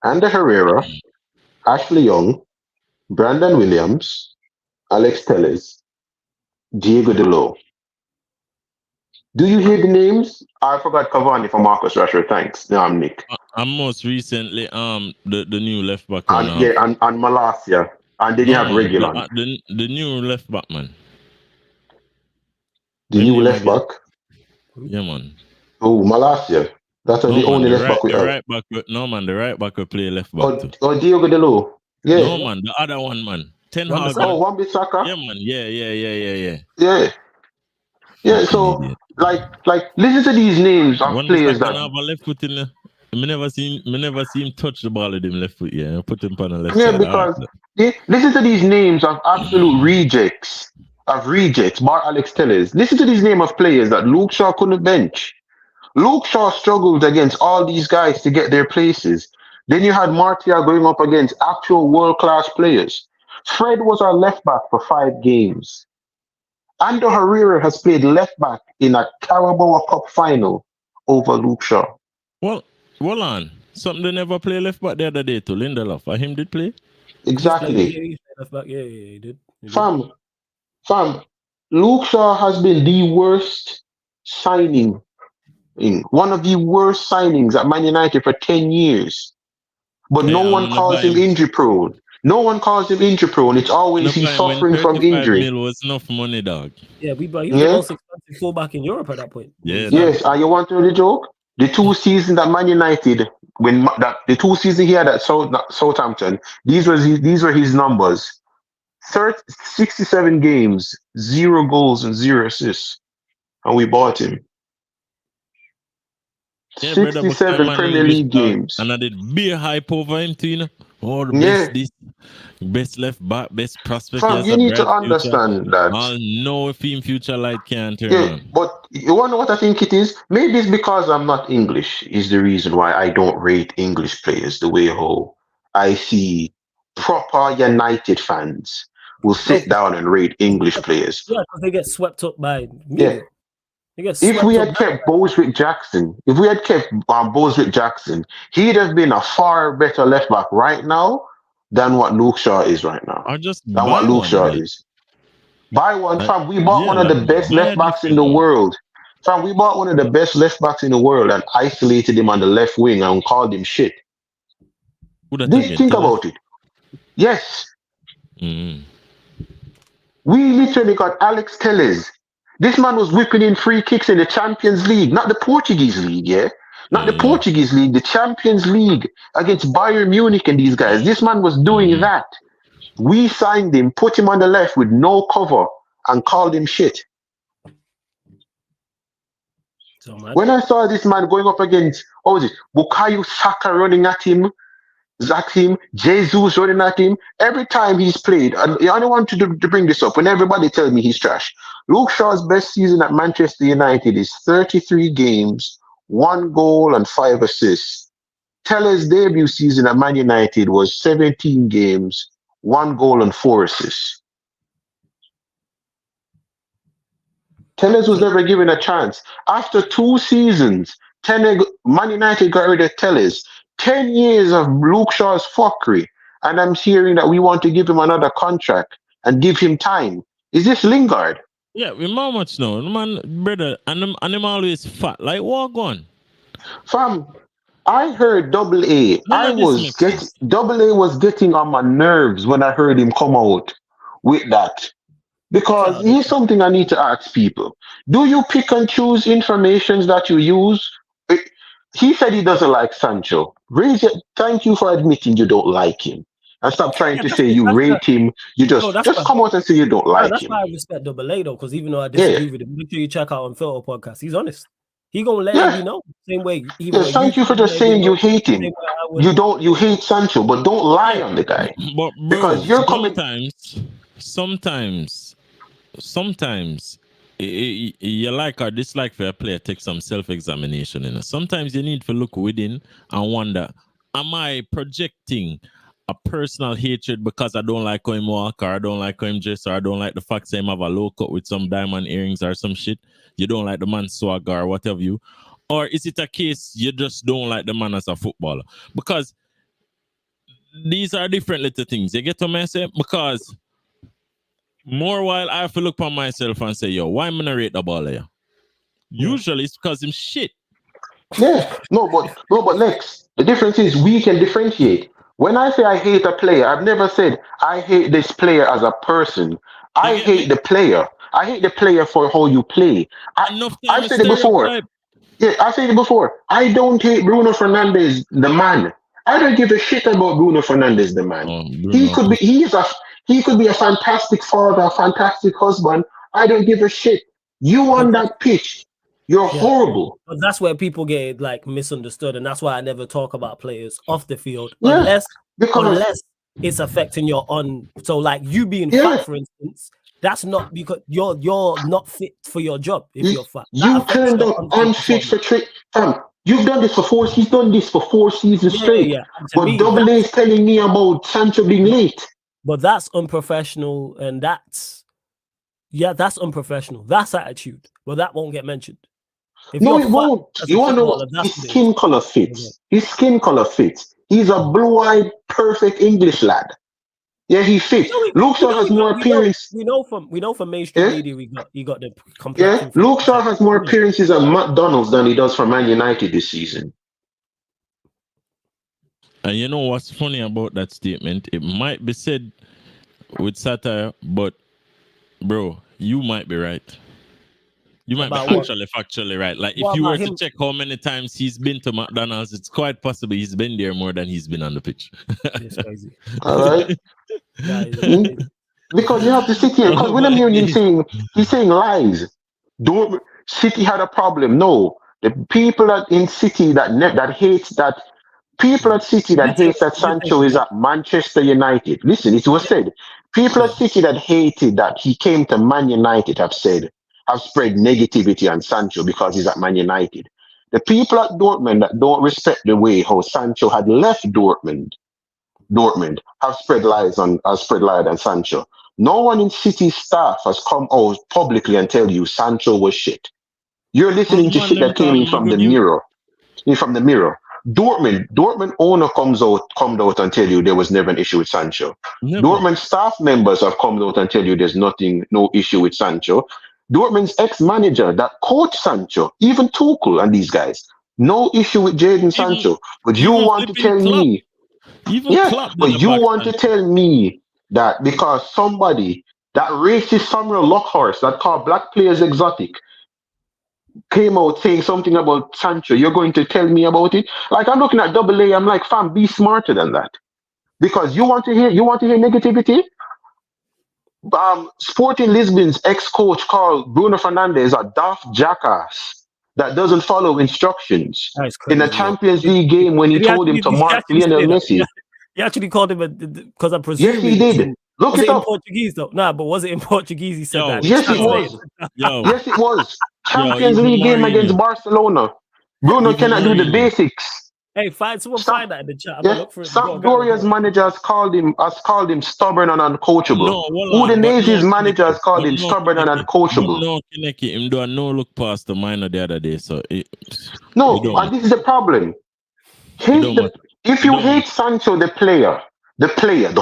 Ander Herrera, Ashley Young, Brandon Williams, Alex Telles, Diego Delo. Do you hear the names? I forgot Cavani for Marcus Rashford. Thanks. No, I'm Nick. And most recently, the new left back. And Malacia. And then you have Regulon. The new left back, man. The new left back? Yeah, man. Oh, Malacia. That's the only left back we have. The right back will play left back. Oh, Diego Delo. Yeah. No, man. The other one, man. Ten Hag. Oh, Wan-Bissaka? Yeah, man. Yeah. Yeah, so like listen to these names of players that have a left foot in there. I never seen him touch the ball with him left foot. Yeah, put him on the left side. Because listen to these names of absolute rejects. Bar Alex Telles. Listen to these names of players that Luke Shaw couldn't bench. Luke Shaw struggled against all these guys to get their places. Then you had Martial going up against actual world-class players. Fred was our left back for 5 games. Ander Herrera has played left back in a Carabao Cup final over Luke Shaw. Well, hold on. Something they never play left back the other day to Lindelof. Him did play? Exactly. He left back. Yeah, he did. Fam, Luke Shaw has been the worst signing, one of the worst signings at Man United for 10 years. But no one calls him injury prone. It's always he's suffering from injury. Mil was enough money, dog. Yeah, he was the most expensive fullback in Europe at that point. Yeah. Yes, and you want to know the joke? The 2 seasons that Man United, the 2 seasons he had at Southampton, these were his numbers. 67 games, 0 goals and 0 assists, and we bought him. 67 Premier League games. And I did be hype over him too, you know. Oh, best left back, best prospect. Fam, you need to understand that. I'll know if in future light can't turn on. But you want to know what I think it is? Maybe it's because I'm not English is the reason why I don't rate English players the way how I see proper United fans will sit down and rate English players. Yeah, because they get swept up by media. If we had kept Boswick Jackson, he'd have been a far better left back right now than what Luke Shaw is right now. Or just Than what Luke Shaw is. Buy one, fam. We bought one of the best left backs in the world. Fam, we bought one of the best left backs in the world and isolated him on the left wing and called him shit. Think about it. Yes. Mm-hmm. We literally got Alex Telles. This man was whipping in free kicks in the Champions League, not the Portuguese league, Not the Portuguese league, the Champions League against Bayern Munich and these guys. This man was doing that. We signed him, put him on the left with no cover, and called him shit. So when I saw this man going up against, what was it, Bukayo Saka running at him, Jesus running at him, every time he's played, and I don't want to bring this up when everybody tells me he's trash. Luke Shaw's best season at Manchester United is 33 games, 1 goal and 5 assists. Teller's debut season at Man United was 17 games, 1 goal and 4 assists. Tellers was never given a chance. After 2 seasons, Man United got rid of Tellers. 10 years of Luke Shaw's fuckery, and I'm hearing that we want to give him another contract and give him time. Is this Lingard? Yeah, we how much now, man, brother, and I'm always fat. Like, what going? Fam, I heard Double A. Double A was getting on my nerves when I heard him come out with that. Because here's something I need to ask people. Do you pick and choose information that you use? He said he doesn't like Sancho. Thank you for admitting you don't like him. And stop trying to say you rate him. You just come out and say you don't like him. That's why I respect Double A though, because even though I disagree with him, make sure you check out on Filter Podcast. He's honest. He gonna let you know. Same way. Thank you for just saying you hate him. You hate Sancho, but don't lie on the guy. But bro, because you're sometimes you like or dislike for a player take some self-examination. Sometimes you need to look within and wonder, am I projecting a personal hatred because I don't like how him walk, or I don't like how him dress, or I don't like the fact that him have a low cut with some diamond earrings or some shit? You don't like the man swagger or whatever you? Or is it a case you just don't like the man as a footballer? Because these are different little things. You get what I say? Because more while I have to look on myself and say, yo, why am I not rate the ball here? Usually it's because him shit. Yeah, no, but Lex, the difference is we can differentiate. When I say I hate a player, I've never said I hate this player as a person. I hate the player. I hate the player for how you play. I've said it before. Yeah, I've said it before. I don't hate Bruno Fernandes, the man. I don't give a shit about Bruno Fernandes, the man. He could be a fantastic father, a fantastic husband. I don't give a shit. You on that pitch, you're horrible. But that's where people get like misunderstood, and that's why I never talk about players off the field unless it's affecting your on. So like you being fat, for instance, that's not because you're not fit for your job if you're fat. You turned up unfit for trick. You've done this for 4. He's done this for 4 seasons straight. Yeah. But Double A is telling me about Sancho being late. But that's unprofessional, and that's unprofessional. That's attitude. But that won't get mentioned. No, it won't. You want to know his skin color fits. His skin color fits. He's a blue-eyed, perfect English lad. Yeah, he fits. Luke Shaw has more appearance. We know from mainstream media he got the complexion. Yeah, Luke Shaw has more appearances at McDonald's than he does for Man United this season. And you know what's funny about that statement? It might be said with satire, but bro, you might be right. You might be factually right. Like if you were to check how many times he's been to McDonald's, it's quite possible he's been there more than he's been on the pitch. It's crazy. All right. Because you have to sit here. Because when I'm hearing him he's saying lies. City had a problem. No, the people in City that hates that. People at City that hates that Sancho is at Manchester United. Listen, it was said. People at City that hated that he came to Man United have spread negativity on Sancho because he's at Man United. The people at Dortmund that don't respect the way how Sancho had left Dortmund have spread lies on Sancho. No one in City staff has come out publicly and tell you Sancho was shit. You're listening to shit that came in from the mirror. From the mirror. Dortmund owner comes out and tell you there was never an issue with Sancho. Never. Dortmund staff members have come out and tell you there's no issue with Sancho. Dortmund's ex-manager that coached Sancho, even Tuchel and these guys, no issue with Jadon Sancho. But you want to tell me, but you want to tell me that because somebody, that racist Samuel Lockhorst that called black players exotic, came out saying something about Sancho, you're going to tell me about it? Like, I'm looking at Double A, I'm like, fam, be smarter than that. Because you want to hear negativity? Sporting Lisbon's ex-coach called Bruno Fernandes a daft jackass that doesn't follow instructions in a Champions League game when he told him to mark Lionel Messi. He actually called him because I presume. Yes, he did. Look it up. In Portuguese though? Nah, but was it in Portuguese? He said that. Yes, it was. Yes, it was. Champions League game against Barcelona. Bruno cannot do the basics. Hey, find that in the chat. I'm gonna look for it. Sampdoria's manager has called him stubborn and uncoachable. Udinese's manager has called him stubborn and uncoachable. No, Kineki, him do no look past the minor the other day. So and this is the problem. If you hate Sancho, the player, the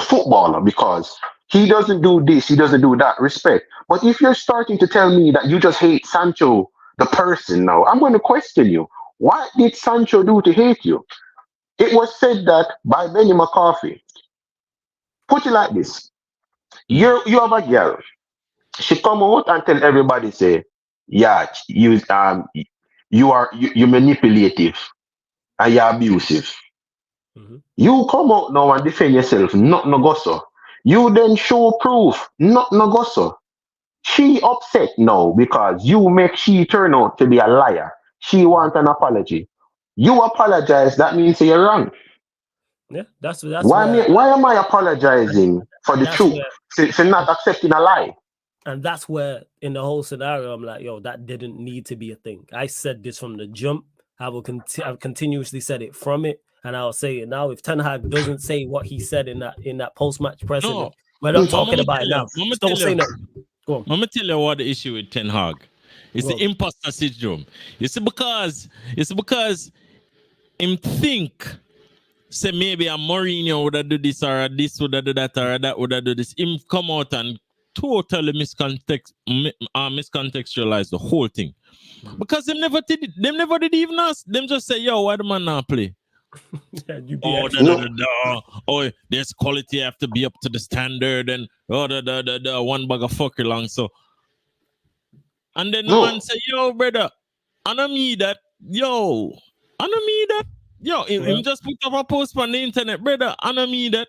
footballer, because he doesn't do this, he doesn't do that, respect. But if you're starting to tell me that you just hate Sancho, the person now, I'm going to question you. What did Sancho do to hate you? It was said that by Benny McCarthy. Put it like this. You have a girl. She come out and tell everybody, say, yeah, you're manipulative and you're abusive. Mm-hmm. You come out now and defend yourself, not Nogoso. You then show proof, not Nogoso. She upset now because you make she turn out to be a liar. She wants an apology. You apologize, that means you're wrong. Yeah, that's why am I apologizing for the truth? For not accepting a lie. And that's where in the whole scenario, I'm like, yo, that didn't need to be a thing. I said this from the jump. I've continuously said it from it, and I'll say it now. If Ten Hag doesn't say what he said in that post-match presser, we're not talking about it now. Don't say that. Go on. I'm gonna tell you what the issue with Ten Hag. It's the imposter syndrome. It's because him think say maybe a Mourinho would have do this or this would have do that or that would have do this. Him come out and totally miscontextualize the whole thing. Because them never did it. Them never did even us. Them just say, yo, why the man not play? There's quality have to be up to the standard and one bag of fucker long. So and then the man say, yo, brother, I don't mean that. Yo, him just put up a post on the internet, brother. I don't mean that.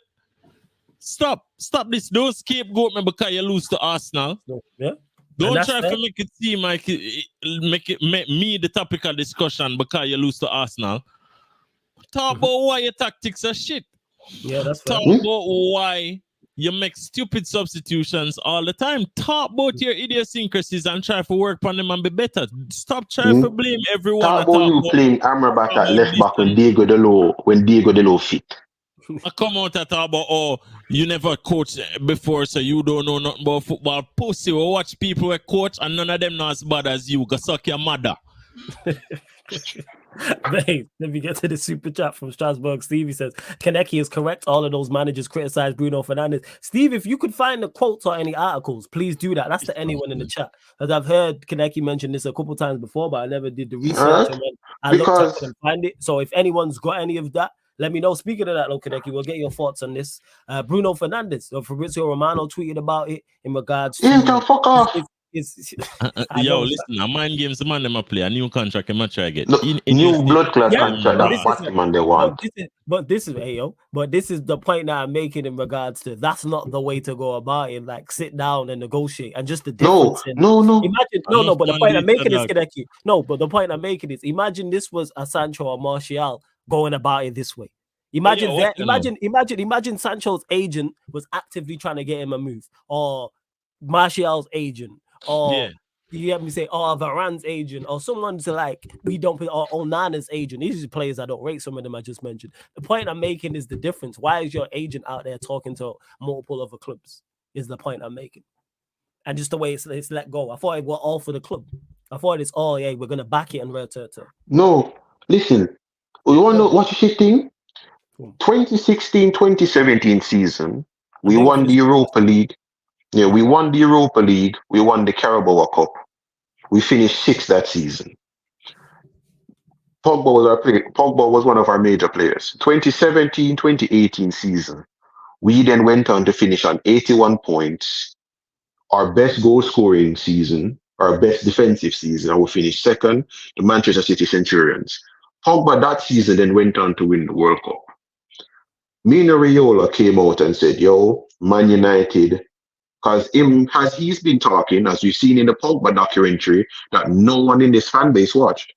Stop this. Don't scapegoat me because you lose to Arsenal. Yeah. Don't try to make it seem like make me the topic of discussion because you lose to Arsenal. Talk about why your tactics are shit. Yeah, that's fair. Talk about why you make stupid substitutions all the time. Talk about your idiosyncrasies and try to work on them and be better. Stop trying to blame everyone. Talk about you playing Amrabat at left back when Diego De Lo fit. I come out and talk about, you never coached before, so you don't know nothing about football. Pussy, we watch people who coach and none of them not as bad as you. Go suck your mother. Babe, let me get to the super chat from Strasbourg. Stevie says, Kaneki is correct. All of those managers criticize Bruno Fernandes. Steve, if you could find the quotes or any articles, please do that. That's to anyone in the chat. As I've heard Kaneki mention this a couple times before, but I never did the research. And when I looked up and find it. So if anyone's got any of that, let me know. Speaking of that, Kaneki, we'll get your thoughts on this. Bruno Fernandes, Fabrizio Romano tweeted about it in regards to... fuck off. Yo, listen, a mind games the man them a play a new contract and try to get new blood clot contract that Batman they want. But this is the point that I'm making in regards to that's not the way to go about it. Like sit down and negotiate and just the difference. No. But the point I'm making is Kaneki. No, but the point I'm making is imagine this was a Sancho or Martial going about it this way. Imagine imagine Sancho's agent was actively trying to get him a move, or Martial's agent. Or you have me say, Varane's agent, or someone's like, we don't put, or Onana's agent. These are players I don't rate, some of them I just mentioned. The point I'm making is the difference. Why is your agent out there talking to multiple other clubs? Is the point I'm making. And just the way it's let go. I thought it were all for the club. I thought it's we're gonna back it and return to. No, listen. You want to know what you should think? 2016-2017 season, we won the Europa League. Yeah, we won the Europa League. We won the Carabao Cup. We finished 6th that season. Pogba was one of our major players. 2017-2018 season, we then went on to finish on 81 points, our best goal scoring season, our best defensive season, and we finished 2nd, the Manchester City Centurions. Pogba that season then went on to win the World Cup. Mino Raiola came out and said, yo, Man United, because as he's been talking, as we've seen in the Pogba documentary, that no one in this fan base watched.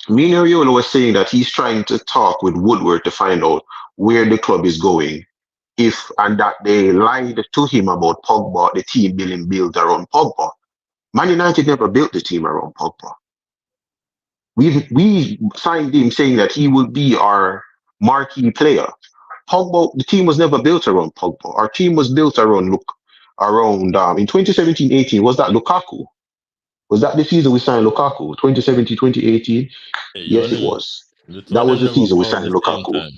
Mino Raiola was saying that he's trying to talk with Woodward to find out where the club is going, and that they lied to him about Pogba, the team being built around Pogba. Man United never built the team around Pogba. We signed him saying that he will be our marquee player. Pogba, the team was never built around Pogba. Our team was built around in 2017-18, was that Lukaku? Was that the season we signed Lukaku? 2017-2018? Yes, it was. That was the season we signed Lukaku.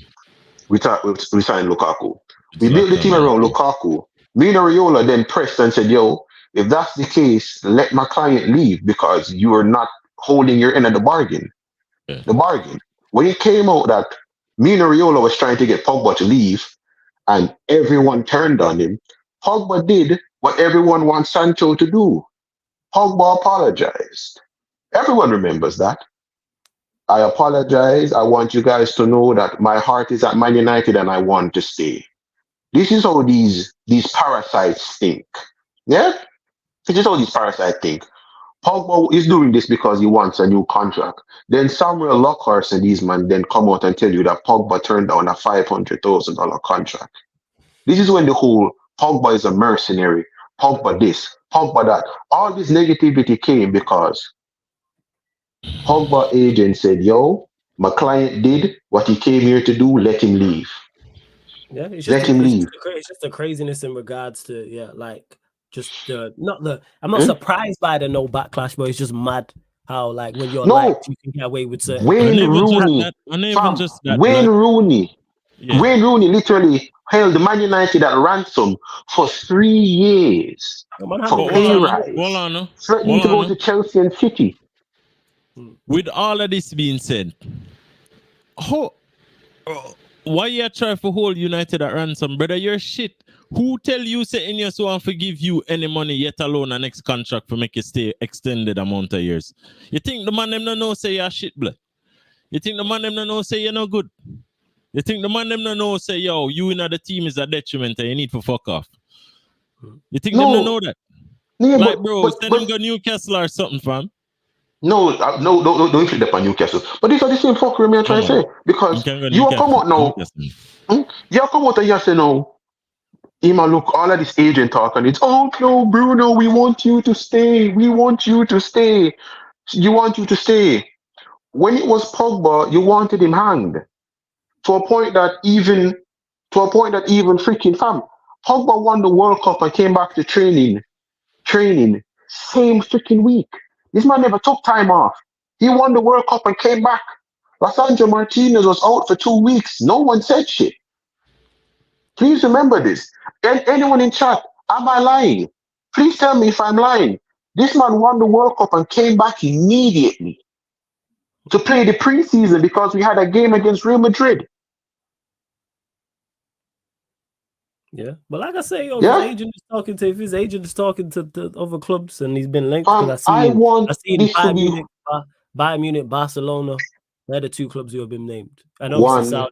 We signed Lukaku. We built the team around Lukaku. Mino Raiola then pressed and said, yo, if that's the case, let my client leave because you are not holding your end of the bargain. Yeah. The bargain. When it came out that Mino Raiola was trying to get Pogba to leave and everyone turned on him, Pogba did what everyone wants Sancho to do. Pogba apologized. Everyone remembers that. I apologize. I want you guys to know that my heart is at Man United and I want to stay. This is how these parasites think. Yeah? This is how these parasites think. Pogba is doing this because he wants a new contract. Then Samuel Lockhurst and these men then come out and tell you that Pogba turned down a $500,000 contract. This is when the whole Pogba is a mercenary, Pogba this, Pogba that. All this negativity came because Pogba agent said, yo, my client did what he came here to do, let him leave. Yeah, it's let him leave. It's just the craziness in regards to, I'm not surprised by the no backlash, but it's just mad how, like, when you're liked, you can get away with certain. Wayne Rooney literally held the Man United at ransom for 3 years for pay rise, threatening to go to Chelsea and City. With all of this being said, why you try to hold United at ransom, brother? You're shit. Who tell you say INEOS won't forgive you any money, yet alone a next contract for make you stay extended amount of years? You think the man them no know say you're shit, blood? You think the man them no know say you're no good? You think the man them no know say, yo, you in the team is a detriment and you need to fuck off? You think them no know that? Yeah, like, send them go Newcastle or something, fam. No, don't flip on Newcastle. But these are the same fuckery I'm trying to say. Because you come out now. You come out and you say, no, Ima, look, all of this agent talk and it's, oh, no, Bruno, we want you to stay. We want you to stay. You want you to stay. When it was Pogba, you wanted him hanged. To a point that even freaking fam, Pogba won the World Cup and came back to training same freaking week. This man never took time off. He won the World Cup and came back. Lissandro Martinez was out for 2 weeks. No one said shit. Please remember this. And anyone in chat, am I lying? Please tell me if I'm lying. This man won the World Cup and came back immediately to play the preseason because we had a game against Real Madrid. Yeah, but like I say, his agent is talking to the other clubs, and he's been linked. I seen Bayern Munich, Barcelona. They're the 2 clubs who have been named. And obviously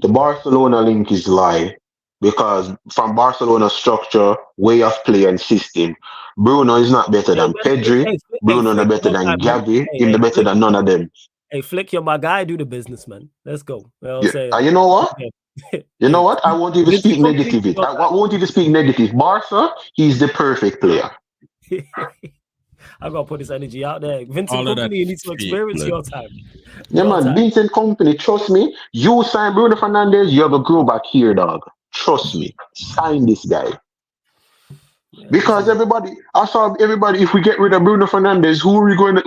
the Barcelona link is lie because from Barcelona's structure, way of play, and system, Bruno is not better than Pedri. Bruno is not better than Gavi. He's not better than none of them. Hey, Flick, you're my guy. Do the business, man. Let's go. And you know what? You know what? I won't even speak negative. I won't even speak negative. Barca, he's the perfect player. I gotta put this energy out there. Vincent Kompany, you need to experience your time. Vincent Kompany, trust me. You sign Bruno Fernandes, you have a grow back here, dog. Trust me. Sign this guy. Because I saw everybody, if we get rid of Bruno Fernandes, who are we going to,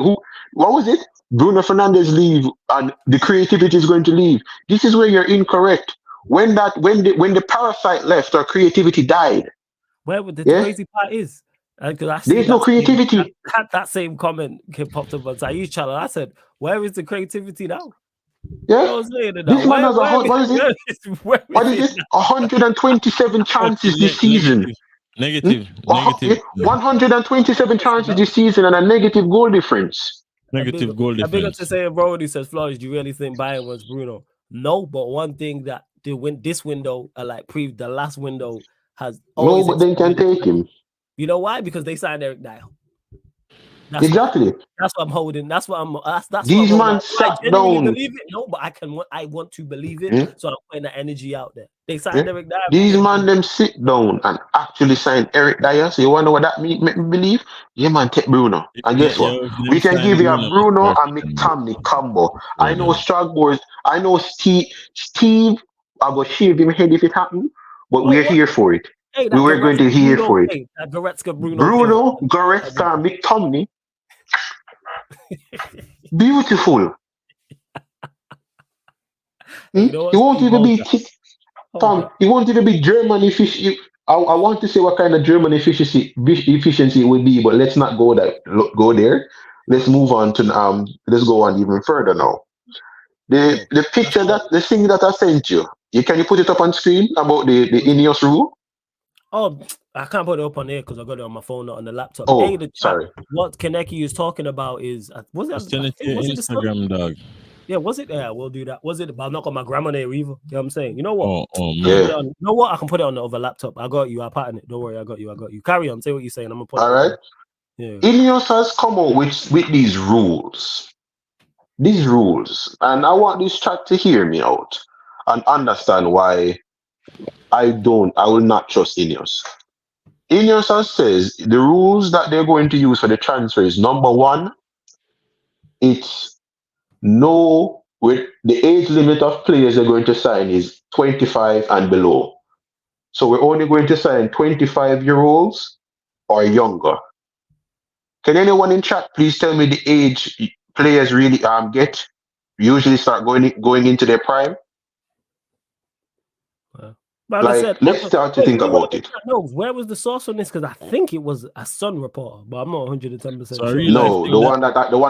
what was it? Bruno Fernandes leave and the creativity is going to leave. This is where you're incorrect. When the parasite left, our creativity died. Where the crazy part is, there's no creativity. That same comment popped up on Sayyi's channel. I said, where is the creativity now? Yeah. This man has what is it? 127 chances this season. Negative. 127 chances this season and a negative goal difference. Negative goal difference. I big up to say, bro, he says, Flores, do you really think Bayern wants Bruno? No, but one thing that this window, the last window, has always. No, but they can take him. You know why? Because they signed Eric Dyer. Exactly. That's what I'm holding. That's what I'm. That's these what man sat down. Believe it. No, but I want to believe it. So I'm putting the energy out there. They signed Eric Dyer. These man them sit down and actually sign Eric Dyer. So you want to know what that make me believe? Yeah, man, take Bruno. And guess what? We can give you a Bruno and McTominay combo. I know Strasbourg. I know Steve. I go shave him head if it happens. But we're here for it. Hey, we were going to hear for it. Hey, Goretzka, Bruno, Goretzka, McTominay. Beautiful. He won't even be Tom. He won't even be German efficiency. I want to say what kind of German efficiency it would be, but let's not go there. Let's move on to let's go on even further now. The picture the thing that I sent you. Can you put it up on screen about the INEOS rule? Oh, I can't put it up on there because I got it on my phone, not on the laptop. Oh, sorry. What Kaneki is talking about is was it Instagram, dog? Yeah, was it? Yeah, we'll do that. Was it? But I'm not got my grammar there either. You know what I'm saying? You know what? Oh man. Yeah. You know what? I can put it on the other laptop. I got you. I pattern it. Don't worry. I got you. Carry on. Say what you're saying. I'm gonna put. All it right. Yeah. INEOS has come out with these rules. These rules, and I want this chat to hear me out and understand why I will not trust INEOS. INEOS says the rules that they're going to use for the transfer is number one, it's with the age limit of players they're going to sign is 25 and below. So we're only going to sign 25-year-olds or younger. Can anyone in chat please tell me the age players really usually start going into their prime? But let's start to think about it. No, where was the source on this? Because I think it was a Sun reporter, but I'm not 110% sure. No, the one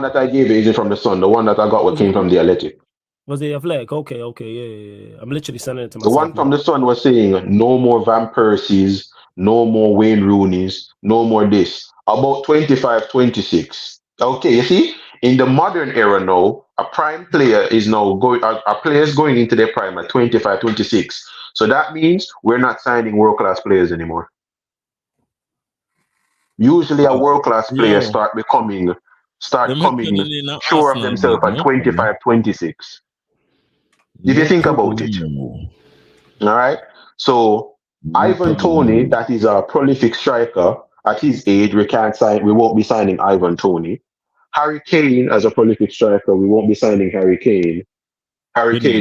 that I gave you isn't from the Sun. The one that I got came from the Athletic. Was it Athletic? Okay, yeah. I'm literally sending it to The myself. one from the Sun was saying no more Van Persies, no more Wayne Rooney's, no more this. About 25, 26. Okay, you see, in the modern era now, a prime player is now a players going into their prime at 25, 26. So that means we're not signing world-class players anymore. Usually a world-class player start coming sure of themselves at 25, 26. If you think about it. All right. So Ivan Toney, that is a prolific striker, at his age, we won't be signing Ivan Toney. Harry Kane as a prolific striker, we won't be signing Harry Kane.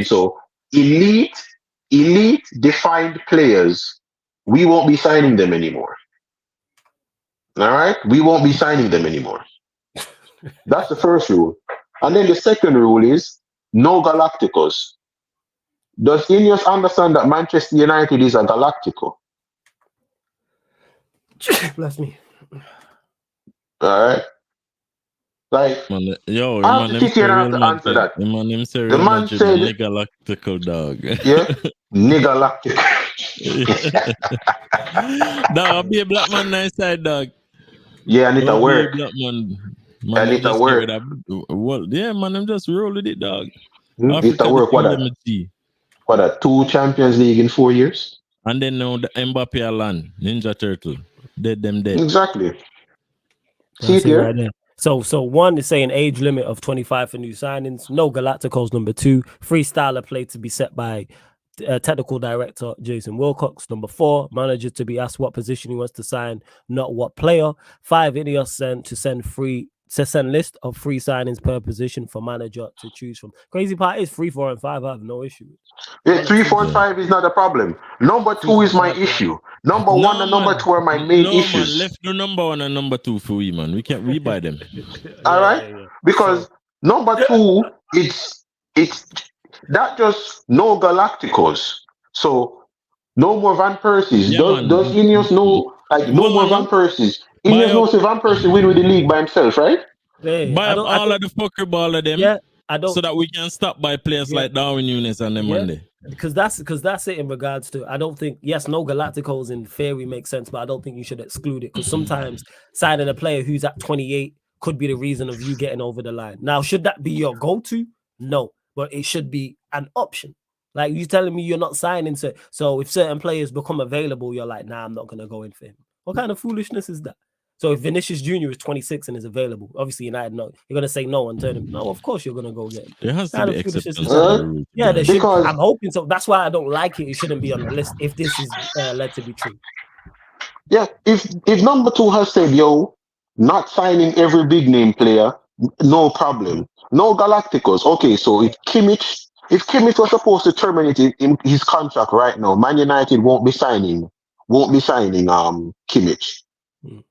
So elite defined players, we won't be signing them anymore. All right? We won't be signing them anymore. That's the first rule. And then the second rule is no Galacticos. Does INEOS understand that Manchester United is a Galactico? Bless me. All right? Like, I have to sit here and have to answer that. The man said, Galactical dog. Yeah? Galactical. Dog, be a black man nice side, dog. Yeah, and it'll work. Black man it'll work. Well, yeah, man, I'm just rolling it, dog. It'll work. What a 2 Champions League in 4 years? And then now the MBAPPE land, Ninja Turtle. Dead. Exactly. See it here? Right. So one is saying age limit of 25 for new signings. No Galacticos. Number 2, freestyler play to be set by technical director Jason Wilcox. Number 4, manager to be asked what position he wants to sign, not what player. 5, INEOS to send free Says send list of free signings per position for manager to choose from. Crazy part is 3, 4, and 5. I have no issue with. Yeah, 3, 4, and 5 is not a problem. Number 2 is my issue. Number 1 and number 2 are my main issues. Man, left the number 1 and number 2 for we, man. We can't rebuy them. All right, because number 2, it's that just no Galacticos. So no more Van Persies. Does INEOS know no more Van Persies? INEOS knows if Van Persie win with the league by himself, right? Buy up all of the fucker ball of them. Yeah, I don't. So that we can stop by players like Darwin Nunes and them Monday. Because that's it in regards to. I don't think no Galacticos in theory makes sense, but I don't think you should exclude it because sometimes signing a player who's at 28 could be the reason of you getting over the line. Now, should that be your go-to? No, but it should be an option. Like you telling me you're not signing so if certain players become available, you're like, nah, I'm not gonna go in for him. What kind of foolishness is that? So if Vinicius Jr. is 26 and is available, obviously United no, you're gonna say no and turn him. No, of course you're gonna go get him. There has to be acceptance. Yeah, there should. I'm hoping so. That's why I don't like it. It shouldn't be on the list if this is led to be true. Yeah, if number 2 has said, yo, not signing every big name player, no problem. No Galacticos. Okay, so if Kimmich was supposed to terminate his contract right now, Man United won't be signing Kimmich.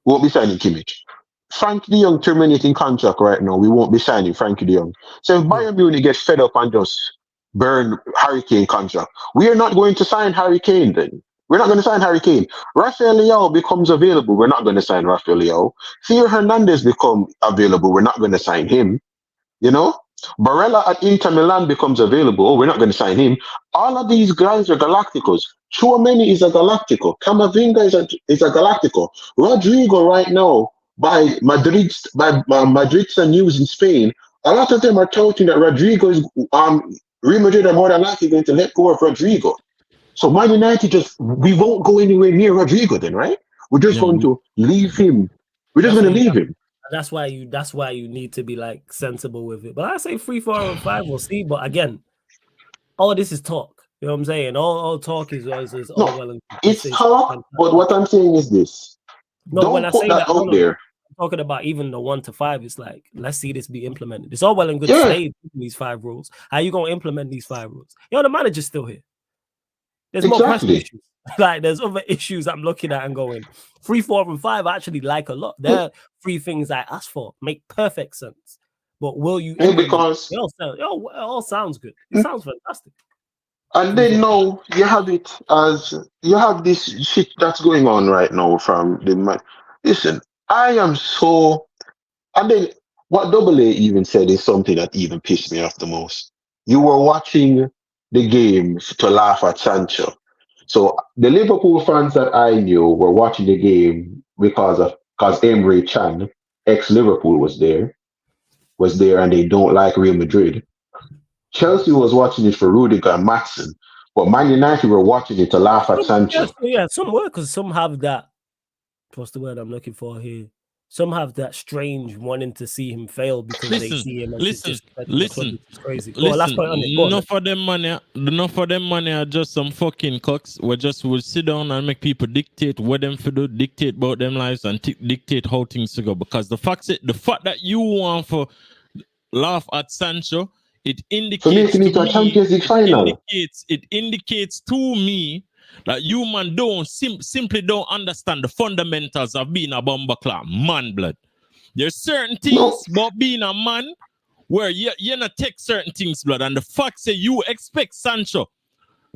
Won't be signing Kimmich. Frankie de Jong terminating contract right now. We won't be signing Frankie de Jong. So if Bayern Munich get fed up and just burn Harry Kane contract, we are not going to sign Harry Kane then. We're not going to sign Harry Kane. Rafael Leao becomes available. We're not going to sign Rafael Leao. Theo Hernandez become available. We're not going to sign him. You know? Barella at Inter Milan becomes available. Oh, we're not going to sign him. All of these guys are Galacticos. Chouameni is a Galactico. Camavinga is a Galactico. Rodrigo right now, by Madrid's news in Spain, a lot of them are touting that Rodrigo is Real Madrid are more than likely going to let go of Rodrigo. So Man United we won't go anywhere near Rodrigo then, right? We're just going to leave him. We're just going to leave him. That's why you need to be like sensible with it. But I say 3, 4, and 5. We'll see. But again, all this is talk. You know what I'm saying? All talk is all well and it's talk. But what I'm saying is this: don't put that out there. I'm talking about even the 1 to 5. It's like let's see this be implemented. It's all well and good to say these 5 rules. How you gonna implement these 5 rules? The manager's still here. There's more pressing issues. Like there's other issues I'm looking at and going 3, 4, and 5. I actually like a lot. There are 3 things I asked for. Make perfect sense. But will you? Because it all sounds good. It sounds fantastic. And then now you have this shit that's going on right now from the man. Listen, I am so. And then what Double A even said is something that even pissed me off the most. You were watching the game to laugh at Sancho. So the Liverpool fans that I knew were watching the game because Emre Can, ex-Liverpool, was there, and they don't like Real Madrid. Chelsea was watching it for Rudiger and Maatsen, but Man United were watching it to laugh at Sancho. Yeah, some were, because some have that. What's the word I'm looking for here? Some have that strange wanting to see him fail because they see him. Listen. It's crazy. Enough of them money are just some fucking cocks. We'll sit down and make people dictate what them to do, dictate about them lives, and dictate how things to go. Because the fact that you want for laugh at Sancho, it indicates to me that you man simply don't understand the fundamentals of being a bumbleclap man, blood. There's certain things about being a man where you not take certain things, blood. And the fact say you expect Sancho,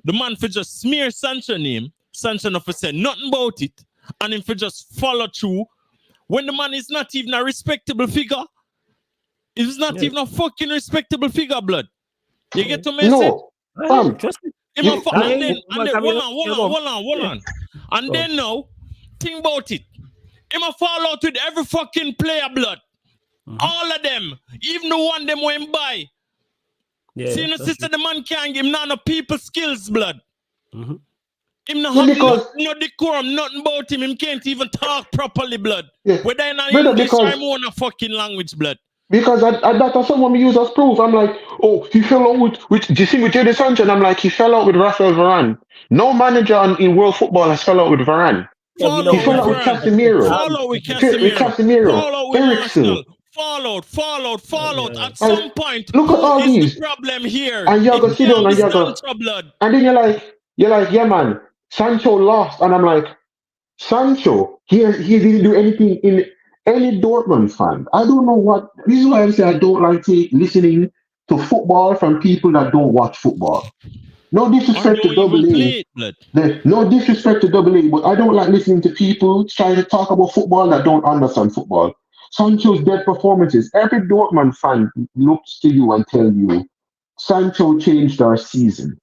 the man for just smear Sancho name, Sancho not for say nothing about it, and him for just follow through when the man is not even a respectable figure. It's not even a fucking respectable figure, blood. You get to me? No, trust me. Hold on. And then now, think about it. Him a fall out with every fucking player, blood. All of them. Even the one them went by. Yeah, see, no sister, the man can't give none of people skills, blood. Him no have no decorum, nothing about him. Him can't even talk properly, blood. Yeah. Whether in English or in a fucking language, blood. Because that's someone we use as proof. I'm like, oh, he fell out with do you see with Jadon Sancho? And I'm like, he fell out with Rafael Varane. No manager in world football has fell out with Varane. He fell out with Casemiro. Follow with Casemiro. Ericsson. Fallout. At And some point, look at who all is the these. problem here? And you're It gonna sit down can't be and you're gonna, Sancho blood. and then you're like, yeah, man, Sancho lost. And I'm like, Sancho, he didn't do anything in any Dortmund fan. I don't know what, this is why I say I don't like listening to football from people that don't watch football. No Or disrespect to don't even Double play A. it, blood. No disrespect to Double A, but I don't like listening to people trying to talk about football that don't understand football. Sancho's dead performances. Every Dortmund fan looks to you and tell you Sancho changed our season.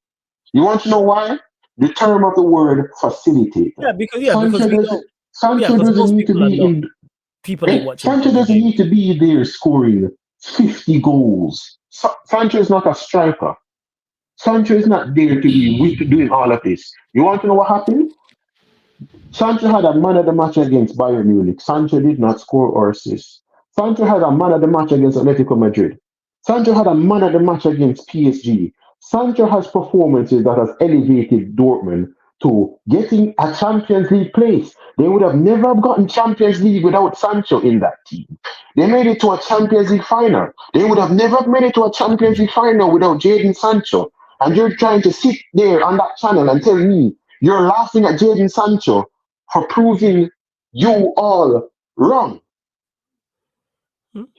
You want to know why? The term of the word facilitator. Because we know. Sancho Because doesn't most need to people are be not. in. People ain't watching Sancho Premier doesn't games. need to be there scoring 50 goals. Sancho is not a striker. Sancho is not there to be doing all of this. You want to know what happened? Sancho had a man of the match against Bayern Munich. Sancho did not score or assist. Sancho had a man of the match against Atletico Madrid. Sancho had a man of the match against PSG. Sancho has performances that has elevated Dortmund to getting a Champions League place. They would have never gotten Champions League without Sancho in that team. They made it to a Champions League final. They would have never made it to a Champions League final without Jadon Sancho. And you're trying to sit there on that channel and tell me you're laughing at Jadon Sancho for proving you all wrong.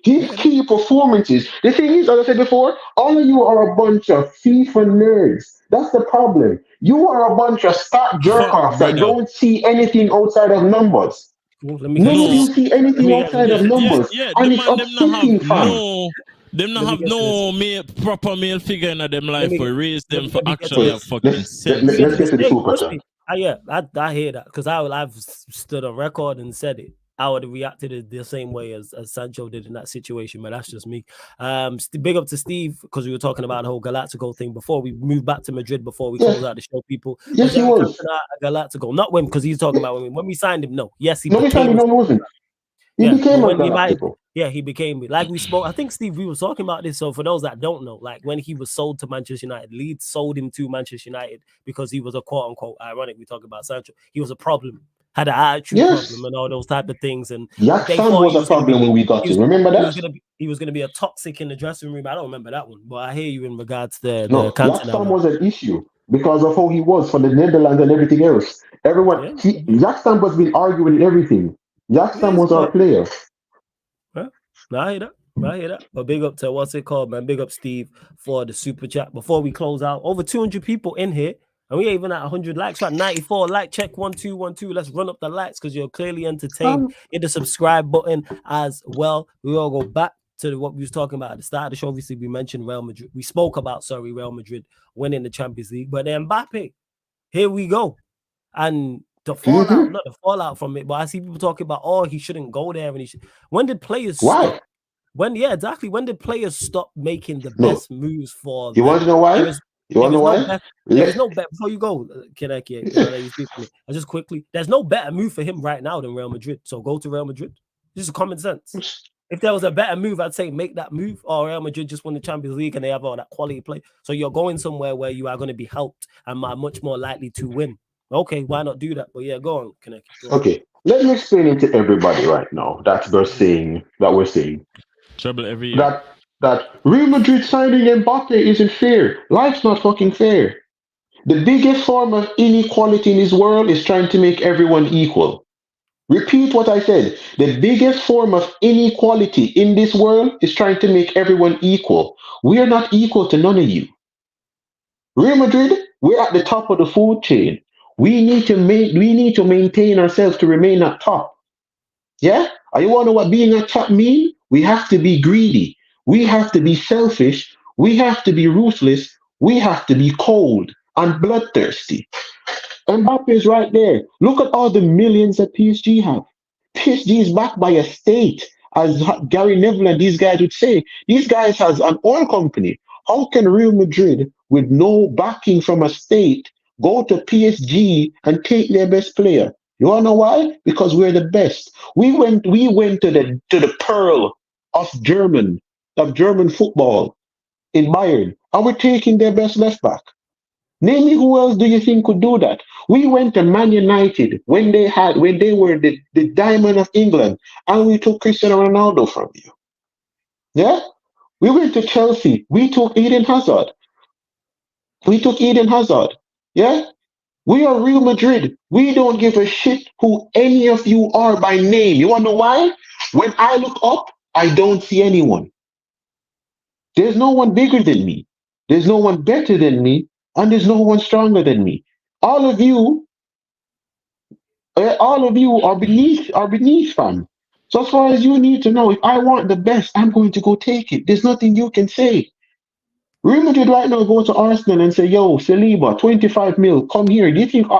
His key performances. The thing is, as I said before, all of you are a bunch of FIFA nerds. That's the problem. You are a bunch of start jerk offs that don't see anything outside of numbers. None of you see anything outside of numbers. Yeah, And the it's man them not upsetting, have fam. them not have no proper male figure in them life for raise them for actually have fucking sense. Let's get to the super chat. I hear that because I've stood on record and said it. I would have reacted the same way as Sancho did in that situation, but that's just me. Big up to Steve because we were talking about the whole Galactico thing before we move back to Madrid before we close out the show. People, yes, he was Galactico, not when because he's talking about when we signed him. No, yes, he became. No, he wasn't. He became a Galactico. He became like we spoke. I think Steve, we were talking about this. So for those that don't know, like when he was sold to Manchester United, Leeds sold him to Manchester United because he was a quote unquote ironic. We talk about Sancho. He was a problem. Had an attitude problem and all those type of things. And they thought was a problem when we got him. Remember that? He was going to be a toxic in the dressing room. I don't remember that one, but I hear you in regards to Jackson was an issue because of how he was for the Netherlands and everything else. Everyone, Jackson was been arguing everything. Jackson was our player. Well, I hear that. But big up to what's it called, man. Big up Steve for the super chat. Before we close out, over 200 people in here. And we ain't even at 100 likes, right? 94 like check 1212. Let's run up the likes because you're clearly entertained. Hit the subscribe button as well. We all go back to what we was talking about at the start of the show. Obviously, we mentioned Real Madrid. We spoke about Real Madrid winning the Champions League, but then MBAPPE, here we go, and the fallout, not the fallout from it, but I see people talking about he shouldn't go there, and when did players stop? When did players stop making the best moves for? You want to know why? There's no bet before you go. Can I let you speak to me? Just quickly, there's no better move for him right now than Real Madrid. So go to Real Madrid. This is common sense. If there was a better move, I'd say make that move. Or Real Madrid just won the Champions League and they have all that quality play. So you're going somewhere where you are going to be helped and are much more likely to win. Okay, why not do that? But yeah, go on, Connect. Okay, let me explain it to everybody right now that we're saying. Trouble every year. That Real Madrid signing MBAPPE isn't fair. Life's not fucking fair. The biggest form of inequality in this world is trying to make everyone equal. Repeat what I said. The biggest form of inequality in this world is trying to make everyone equal. We are not equal to none of you. Real Madrid, we're at the top of the food chain. We need to maintain ourselves to remain at top. Yeah? And you want to know what being at top means? We have to be greedy. We have to be selfish. We have to be ruthless. We have to be cold and bloodthirsty. MBAPPE is right there. Look at all the millions that PSG have. PSG is backed by a state, as Gary Neville and these guys would say. These guys has an oil company. How can Real Madrid, with no backing from a state, go to PSG and take their best player? You wanna know why? Because we're the best. We went to the pearl of German football in Bayern, and we're taking their best left back. Name me who else do you think could do that? We went to Man United when they were the diamond of England, and we took Cristiano Ronaldo from you. Yeah? We went to Chelsea. We took Eden Hazard. Yeah? We are Real Madrid. We don't give a shit who any of you are by name. You wanna know why? When I look up, I don't see anyone. There's no one bigger than me. There's no one better than me, and there's no one stronger than me. All of you, all of you are beneath, fam. So as far as you need to know, if I want the best, I'm going to go take it. There's nothing you can say. Real Madrid right now go to Arsenal and say, "Yo, Saliba, 25 mil, come here." Do you think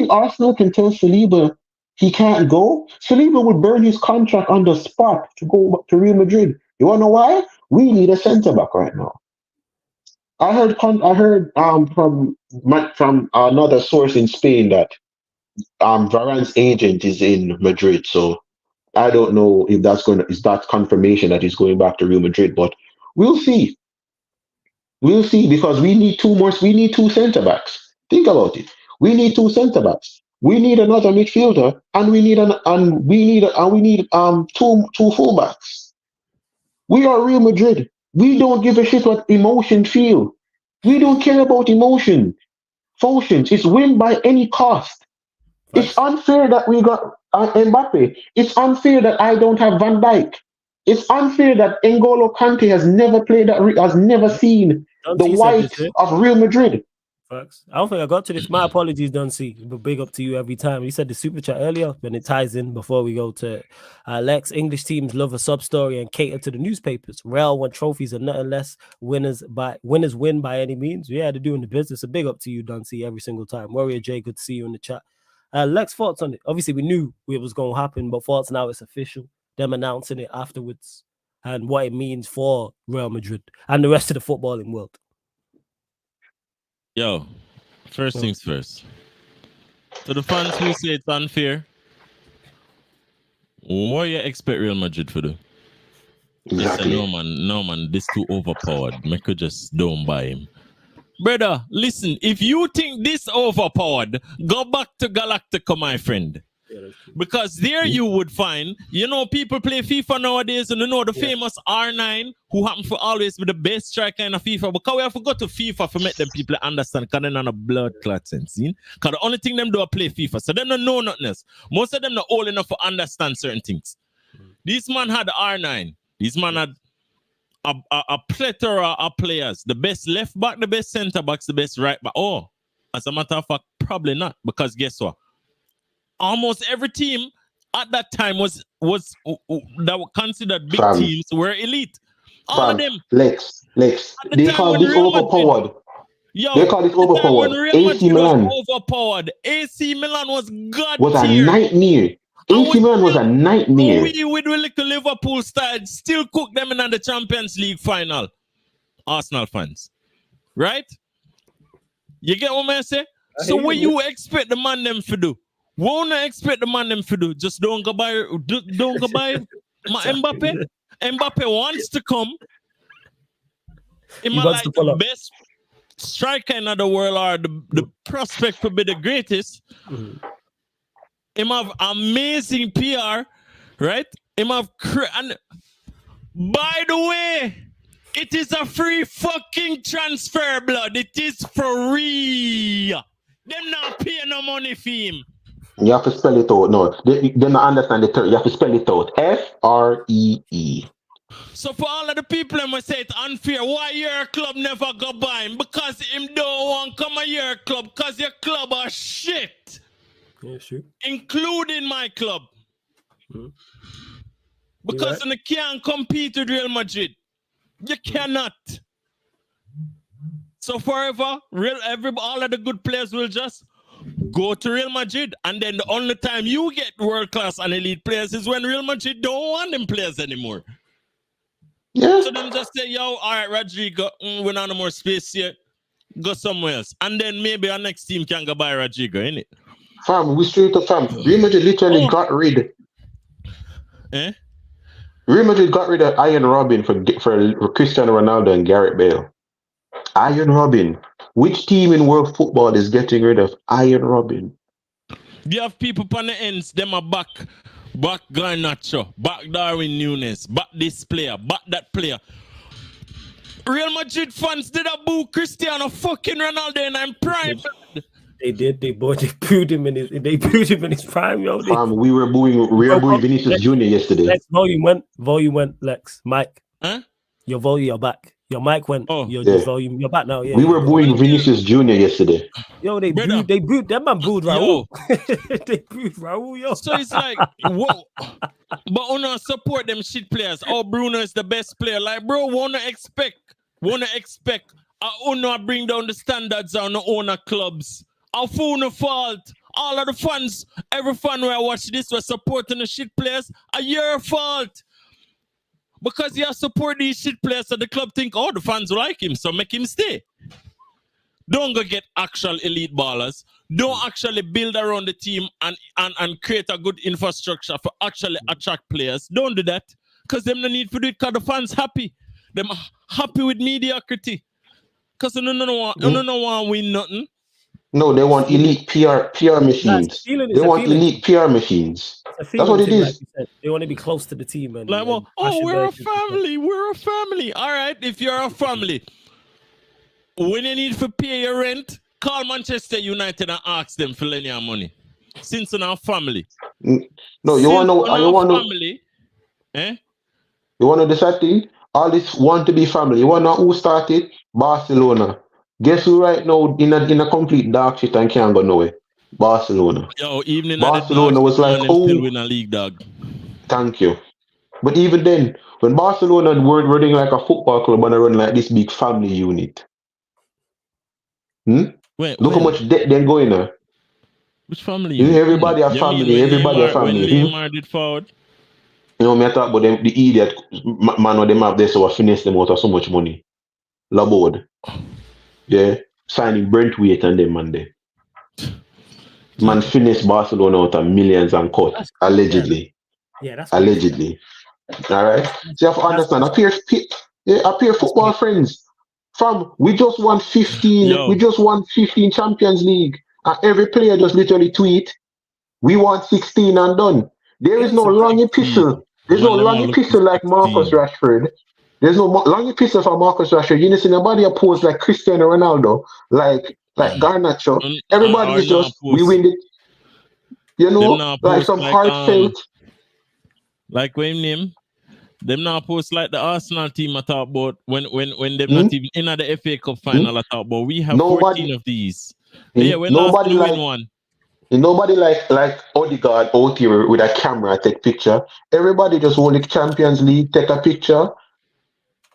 Arsenal can tell Saliba he can't go? Saliba would burn his contract on the spot to go to Real Madrid. You wanna know why? We need a centre back right now. I heard from another source in Spain that Varane's agent is in Madrid, so I don't know if is that confirmation that he's going back to Real Madrid, but we'll see. We'll see because we need two centre backs. Think about it. We need two centre backs. We need another midfielder, and we need two fullbacks. We are Real Madrid. We don't give a shit what emotion feel. We don't care about emotions. It's win by any cost. It's unfair that we got Mbappe. It's unfair that I don't have Van Dijk. It's unfair that N'Golo Kante has never played has never seen the white of Real Madrid. Facts. I don't think I got to this. My apologies, Dunsey, but big up to you every time. You said the super chat earlier, but it ties in before we go to Lex. English teams love a sub story and cater to the newspapers. Real want trophies and nothing less. Winners win by any means. Yeah, they're doing the business. A big up to you, Dunsey, every single time. Warrior J, good to see you in the chat. Lex, thoughts on it? Obviously, we knew it was going to happen, but thoughts now it's official. Them announcing it afterwards and what it means for Real Madrid and the rest of the footballing world. Yo, first things first. To the fans who say it's unfair, what do you expect Real Madrid to do? Exactly. No man, this too overpowered. Make you just don't buy him. Brother, listen, if you think this overpowered, go back to Galactica, my friend. Yeah, because there you would find, people play FIFA nowadays and the famous R9 who happen to always be the best striker in a FIFA. Because we have to go to FIFA to make them people understand because they're not a blood clot sense. Because the only thing them do is play FIFA. So they don't know nothing else. Most of them not old enough to understand certain things. This man had R9. This man had a plethora of players. The best left back, the best centre backs, the best right back. Oh, as a matter of fact, probably not. Because guess what? Almost every team at that time was that were considered big teams were elite. All of them. Lex. They call this overpowered. They call it overpowered. AC Milan was overpowered. AC Milan was god was a nightmare. AC Milan was a nightmare. We with little Liverpool style still cook them in the Champions League final. Arsenal fans, right? You get what I say? So what you expect the man them to do? Won't expect the man them to do? Just don't go buy my Mbappe. Mbappe wants to come. He might like the best striker in the world or the prospect to be the greatest. He have amazing PR, right? He have and by the way, it is a free fucking transfer, blood. It is free. Them not pay no money for him. You have to spell it out. No, they don't understand the term. You have to spell it out. FREE. So for all of the people who say it's unfair, why your club never go buy him? Because him don't want to come at your club because your club are shit. Yeah, sure. Including my club. Because you can't compete with Real Madrid. You cannot. So forever, all of the good players will just go to Real Madrid, and then the only time you get world-class and elite players is when Real Madrid don't want them players anymore. Yeah. So them just say, yo, all right, Rodrigo, we don't have more space here. Go somewhere else. And then maybe our next team can go buy Rodrigo, innit? Fam, we straight up, fam. Real Madrid literally got rid. Real Madrid got rid of Ian Robin for Cristiano Ronaldo and Gareth Bale. Ian Robin. Which team in world football is getting rid of Ian Robin? You have people on the ends, them are back back Garnacho, back Darwin Nunes, back this player, back that player. Real Madrid fans did a boo Cristiano fucking Ronaldo in I'm prime. They did. They booed him in his prime, yo. We were booing Vinicius Jr. yesterday. Lex, volume went. Lex, Mike. Huh? Your volume, you're back. Your mic went. Volume, you're back now. Yeah. We were booing Vinicius Jr. yesterday. Yo, they booed. That man booed Raul. They booed Raul, yo. So it's like, whoa. But wanna support them shit players. Oh, Bruno is the best player. Like, bro, wanna expect. I bring down the standards on the owner clubs. Our phone fault. All of the fans, every fan where I watch this was supporting the shit players. Your fault. Because you support these shit players, so the club think, oh, the fans like him, so make him stay. Don't go get actual elite ballers. Don't actually build around the team and create a good infrastructure for actually attract players. Don't do that. Because them no need to do it because the fans happy. Them happy with mediocrity. Because they don't want to win nothing. No, they want elite PR machines. They want elite PR machines. That's what it is. Like they want to be close to the team. And, like, well, we're a family. We're a family. All right, if you're a family, when you need to pay your rent, call Manchester United and ask them for lending your money. Since in our family. No, you want to family. You want to decide thing? All this want to be family. You want to know who started? Barcelona. Guess who right now in a complete dark shit and can't go nowhere? Barcelona. Yo, even Barcelona was like, still win a league, dog. Thank you. But even then, when Barcelona were running like a football club and run like this big family unit, look how much debt they're going there. Which family? Everybody a family. Everybody a family. When Neymar did forward. You know, me I talk about them, the idiot man what them have there so I finesse them out of so much money. Laborde. Yeah. Signing Brentwaite and them man there. Man finesse Barcelona out of millions and cut. Allegedly. Yeah, that's allegedly. Alright. So you have to understand. Appear football friends. Fam, we just won 15. Yo. We just won 15 Champions League. And every player just literally tweet, we want 16 and done. There is no long epistle. There's no long epistle like Marcus Rashford. There's no long epistle for Marcus Rashford. You see nobody opposed like Cristiano Ronaldo, like Garnacho. Everybody is just we win it. You know, like some heartfelt. Like when name, them now post like the Arsenal team I talk about when they're not even in the FA Cup final I talk about. We have 14 of these. Yeah, when nobody like win one. Nobody like Odegaard out here with a camera take picture. Everybody just won the Champions League, take a picture,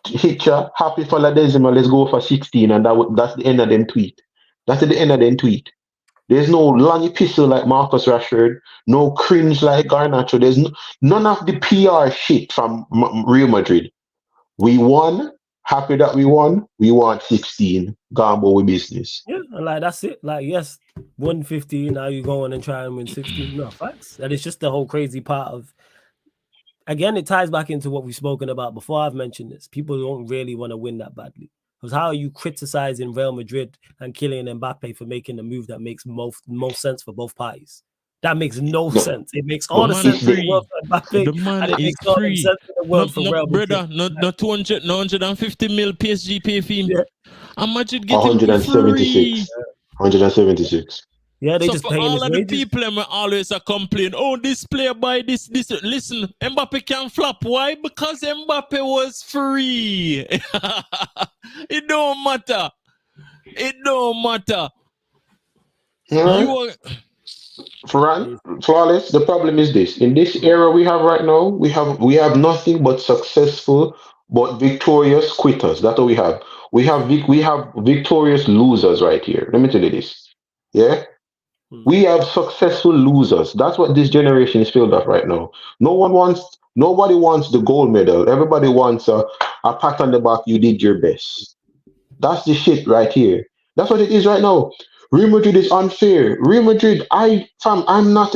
picture, happy for La Decima, let's go for 16, and that's the end of them tweet. That's the end of them tweet. There's no long epistle like Marcus Rashford, no cringe like Garnacho. There's none of the PR shit from Real Madrid. We won. Happy that we won. We want 16. Gamble with business. Yeah, like that's it. Like, yes, 115. Now you go on and try and win 16. No, facts. And it's just the whole crazy part of. Again, it ties back into what we've spoken about before. I've mentioned this. People don't really want to win that badly. Because how are you criticizing Real Madrid and Kylian Mbappe for making a move that makes most sense for both parties? That makes no sense. It makes all the sense in the world for Mbappe, and it makes all the sense in the world for Real Madrid. Brother, no 200, no 150 mil PSG pay fee. Yeah. And Madrid get 176. 176. Yeah, they so just for paying all of wages. the people and always complain, oh, this player buy this. Listen, Mbappe can flop. Why? Because Mbappe was free. It don't matter. It don't matter. Flawless. The problem is this: in this era we have right now, we have nothing but successful but victorious quitters. That's what we have. We have victorious losers right here. Let me tell you this. Yeah, we have successful losers. That's what this generation is filled of right now. Nobody wants the gold medal. Everybody wants a pat on the back. You did your best. That's the shit right here. That's what it is right now. Real Madrid is unfair. Real Madrid, I'm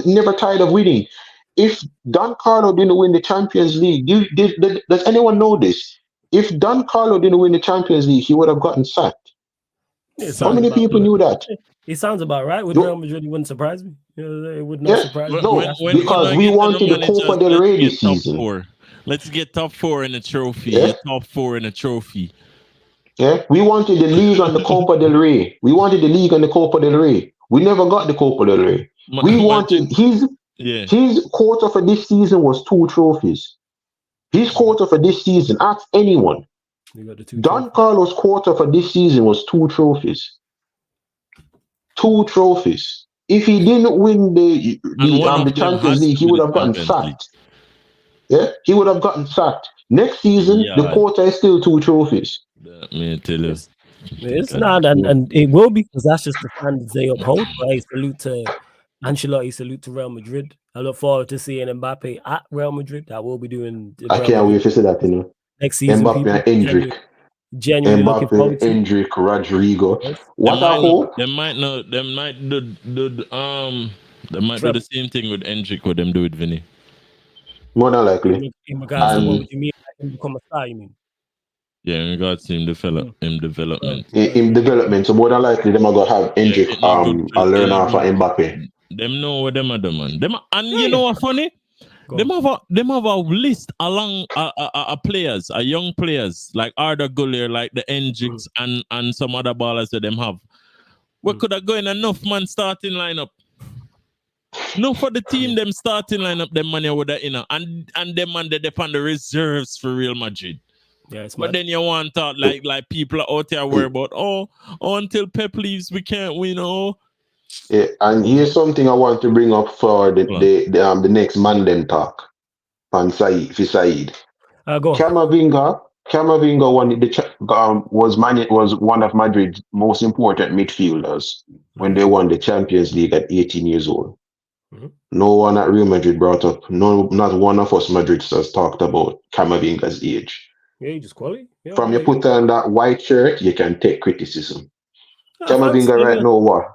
never tired of winning. If Don Carlo didn't win the Champions League, does anyone know this? If Don Carlo didn't win the Champions League, he would have gotten sacked. How many people knew that? It sounds about right. With Real Madrid, it wouldn't surprise me. It would not surprise me. No, because we wanted the Copa del Rey this season. Let's get top 4 in a trophy. Yeah. Top 4 in a trophy. Yeah, we wanted the league and the Copa del Rey. We wanted the league and the Copa del Rey. We never got the Copa del Rey. We wanted his quota for this season was 2 trophies. His quota for this season, ask anyone. Don Carlos' quota for this season was 2 trophies. 2 trophies. If he didn't win the Champions League, he would have gotten sacked. Yeah, he would have gotten sacked. Next season, the quota is still 2 trophies. It's not, and it will be, because that's just the standards they uphold. But hey, salute to Ancelotti, salute to Real Madrid. I look forward to seeing MBAPPE at Real Madrid. That will be doing. I can't wait to see that, next season. MBAPPE and Hendrick. Genuinely looking forward to Hendrick, Rodrigo. What I hope they might do the same thing with Hendrick what them do with Vinny. More than likely. In regards to what you mean, like him become a star, you mean? Yeah, in regards to him development. In development, so more than likely them are gonna have Hendrick learn off of MBAPPE. Them know what them are doing. You know what funny? Them have a list along players, young players like Arda Güler, like the Hendricks and some other ballers that them have. We could have got enough man starting lineup. No, for the team, them starting lineup, them money would have and them man they depend the reserves for Real Madrid. Yeah, but then you want to like people out there worry about until Pep leaves we can't win. Yeah, and here's something I want to bring up for the next Mandem talk on Said. Go on. Camavinga was one of Madrid's most important midfielders when they won the Champions League at 18 years old. Mm-hmm. No one at Real Madrid brought up. Not one of us Madridistas talked about Camavinga's age. Yeah, you just quality. Yeah, From you put on that white shirt, you can take criticism. Camavinga right now what?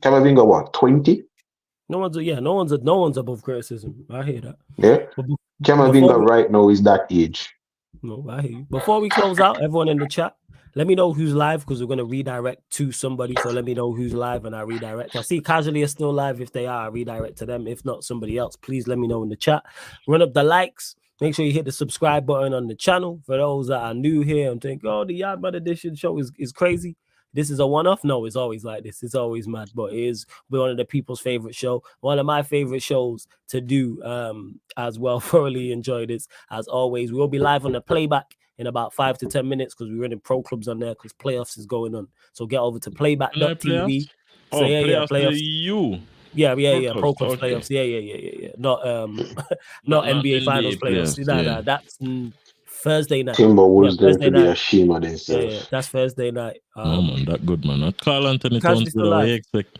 Camavinga what? 20? No one's above criticism. I hear that. Yeah. Camavinga right now is that age. No, I hear you. Before we close out, everyone in the chat, let me know who's live because we're going to redirect to somebody. So let me know who's live and I redirect. I see Casually are still live. If they are, I redirect to them. If not, somebody else. Please let me know in the chat. Run up the likes. Make sure you hit the subscribe button on the channel. For those that are new here and think, the Yardman Edition show is crazy. This is a one-off. No, it's always like this. It's always mad, but it is one of the people's favorite show. One of my favorite shows to do as well. Thoroughly enjoy this. As always, we will be live on the playback in about 5 to 10 minutes because we're running pro clubs on there because playoffs is going on. So get over to playback.tv. So playoffs. Pro clubs playoffs. Yeah. Not NBA finals playoffs. Nah, that's Thursday night. Timberwolves going to be a shame of themselves. Yeah, that's Thursday night. Man, that good man. Not Carl Anthony Towns the way expect.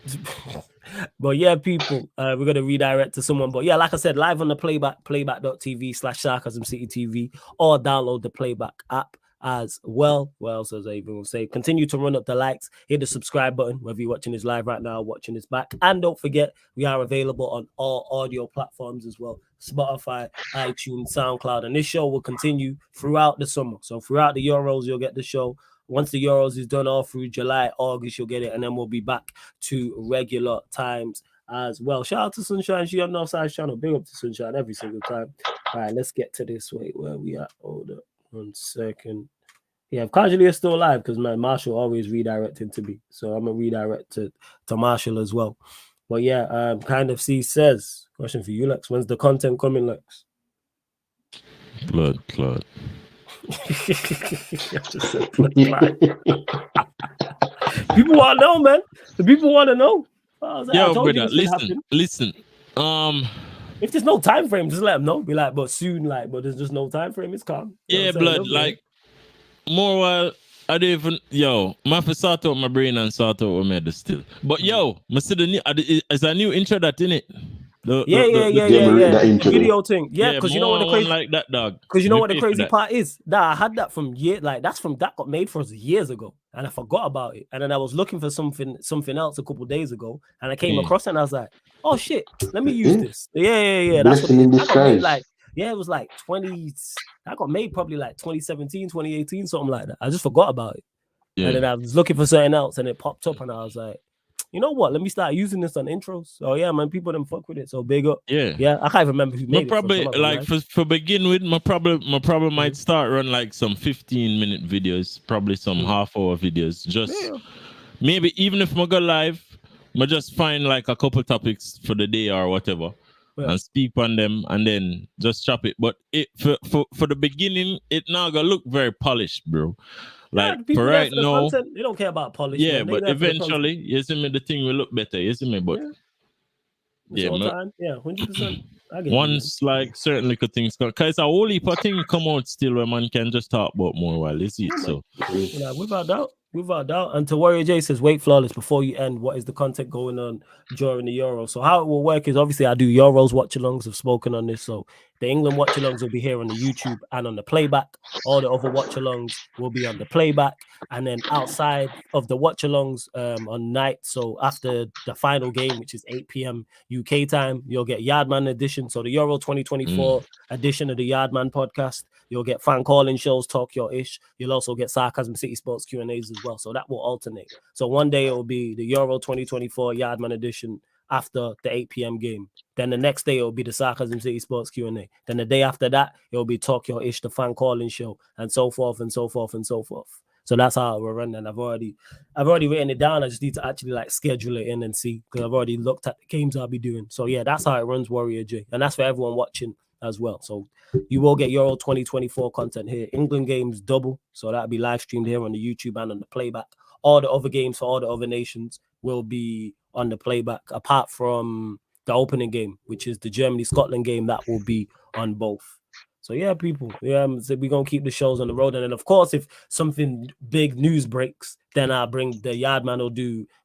But yeah, people, we're gonna redirect to someone. But yeah, like I said, live on the playback.tv/SarcasmCityTV, or download the Playback app as well. What else as I even will say? Continue to run up the likes, hit the subscribe button, whether you're watching this live right now, watching this back. And don't forget, we are available on all audio platforms as well. Spotify, iTunes, SoundCloud, and this show will continue throughout the summer. So throughout the Euros, you'll get the show. Once the Euros is done, all through July, August, you'll get it, and then we'll be back to regular times as well. Shout out to Sunshine. She on Northside channel. Big up to Sunshine every single time. All right, let's get to this. Wait, where we at? Hold up 1 second. Yeah, if Casually is still live, because my Marshall always redirected to me. So I'm going to redirect to Marshall as well. But yeah, Kind of C says, question for you, Lex. When's the content coming, Lex? Blood clot. People want to know, man. The people want to know. Yo, brother, listen. If there's no time frame, just let them know. Be like, but soon, but there's just no time frame. It's calm. Yeah, blood. More while I don't even my for sort out my brain and sort out my head still. But I see the new is a new intro that in it. The video thing. Yeah, because you know what the crazy like that dog. Because you know what the crazy part is? That I had that from that got made for us years ago, and I forgot about it. And then I was looking for something else a couple days ago, and I came across it, and I was like, oh shit, let me use this. Yeah. That's what it was like 20. That got made probably like 2017, 2018, something like that. I just forgot about it. Yeah. And then I was looking for something else, and it popped up, and I was like, you know what? Let me start using this on intros. So yeah, man, people didn't fuck with it. So big up. Yeah. Yeah, I can't remember who made it. Probably like for begin with, my problem might start run like some 15-minute videos, probably some half-hour videos. Just maybe even if I go live, I just find like a couple topics for the day or whatever. And speak on them and then just chop it. But it for the beginning, it now gonna look very polished, bro. Like for right now, content, they don't care about polish. Yeah, man. but eventually, you see me, the thing will look better. You see me, but yeah, 100%. Once like certain little things, because it's a whole heap of things come out still where man can just talk about more while you see it. So without doubt. And to Warrior J says, wait, Flawless, before you end, what is the content going on during the Euro? So how it will work is obviously I do Euros watch-alongs. I've spoken on this. So the England watch-alongs will be here on the YouTube and on the playback. All the other watch-alongs will be on the playback. And then outside of the watch-alongs on night, so after the final game, which is 8 p.m. UK time, you'll get Yardman edition. So the Euro 2024 edition of the Yardman podcast. You'll get fan calling shows, Talk Your Ish. You'll also get Sarcasm City Sports Q&As as well. So that will alternate. So one day it will be the Euro 2024 Yardman edition after the 8 p.m. game. Then the next day it will be the Sarcasm City Sports Q&A. Then the day after that, it will be Talk Your Ish, the fan calling show, and so forth and so forth and so forth. So that's how we're running. I've already written it down. I just need to actually like schedule it in and see, because I've already looked at the games I'll be doing. So yeah, that's how it runs, Warrior J. And that's for everyone watching as well. So you will get Euro 2024 content here. England games double. So that'll be live streamed here on the YouTube and on the playback. All the other games for all the other nations will be on the playback, apart from the opening game, which is the Germany-Scotland game. That will be on both. So yeah, people, so we're going to keep the shows on the road. And then, of course, if something big news breaks, then I'll bring the Yardman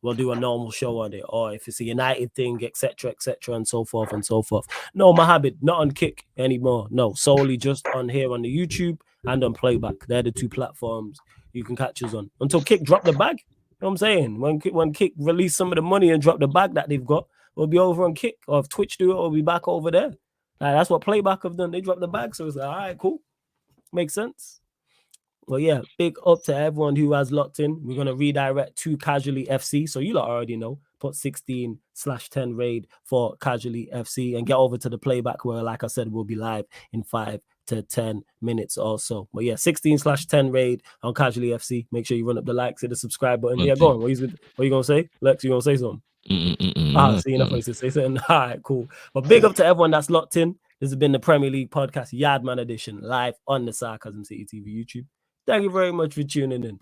will do a normal show on it. Or if it's a United thing, etc., and so forth and so forth. No, my habit, not on Kick anymore. No, solely just on here on the YouTube and on playback. They're the two platforms you can catch us on. Until Kick drop the bag. You know what I'm saying? When Kick release some of the money and drop the bag that they've got, we'll be over on Kick. Or if Twitch do it, we'll be back over there. That's what playback have done. They dropped the bag, so it's like, all right, cool, makes sense. Well, yeah, big up to everyone who has locked in. We're gonna redirect to Casually FC, so you lot already know. Put 16/10 raid for Casually FC and get over to the playback where, like I said, we'll be live in 5 to 10 minutes or so. But yeah, 16/10 raid on Casually FC. Make sure you run up the likes, hit the subscribe button. Yeah, go on. What are you gonna say, Lex? You gonna say something? See enough to say something. All right, cool. But big up to everyone that's locked in. This has been the Premier League podcast, Yardman edition, live on the Sarcasm City TV YouTube. Thank you very much for tuning in.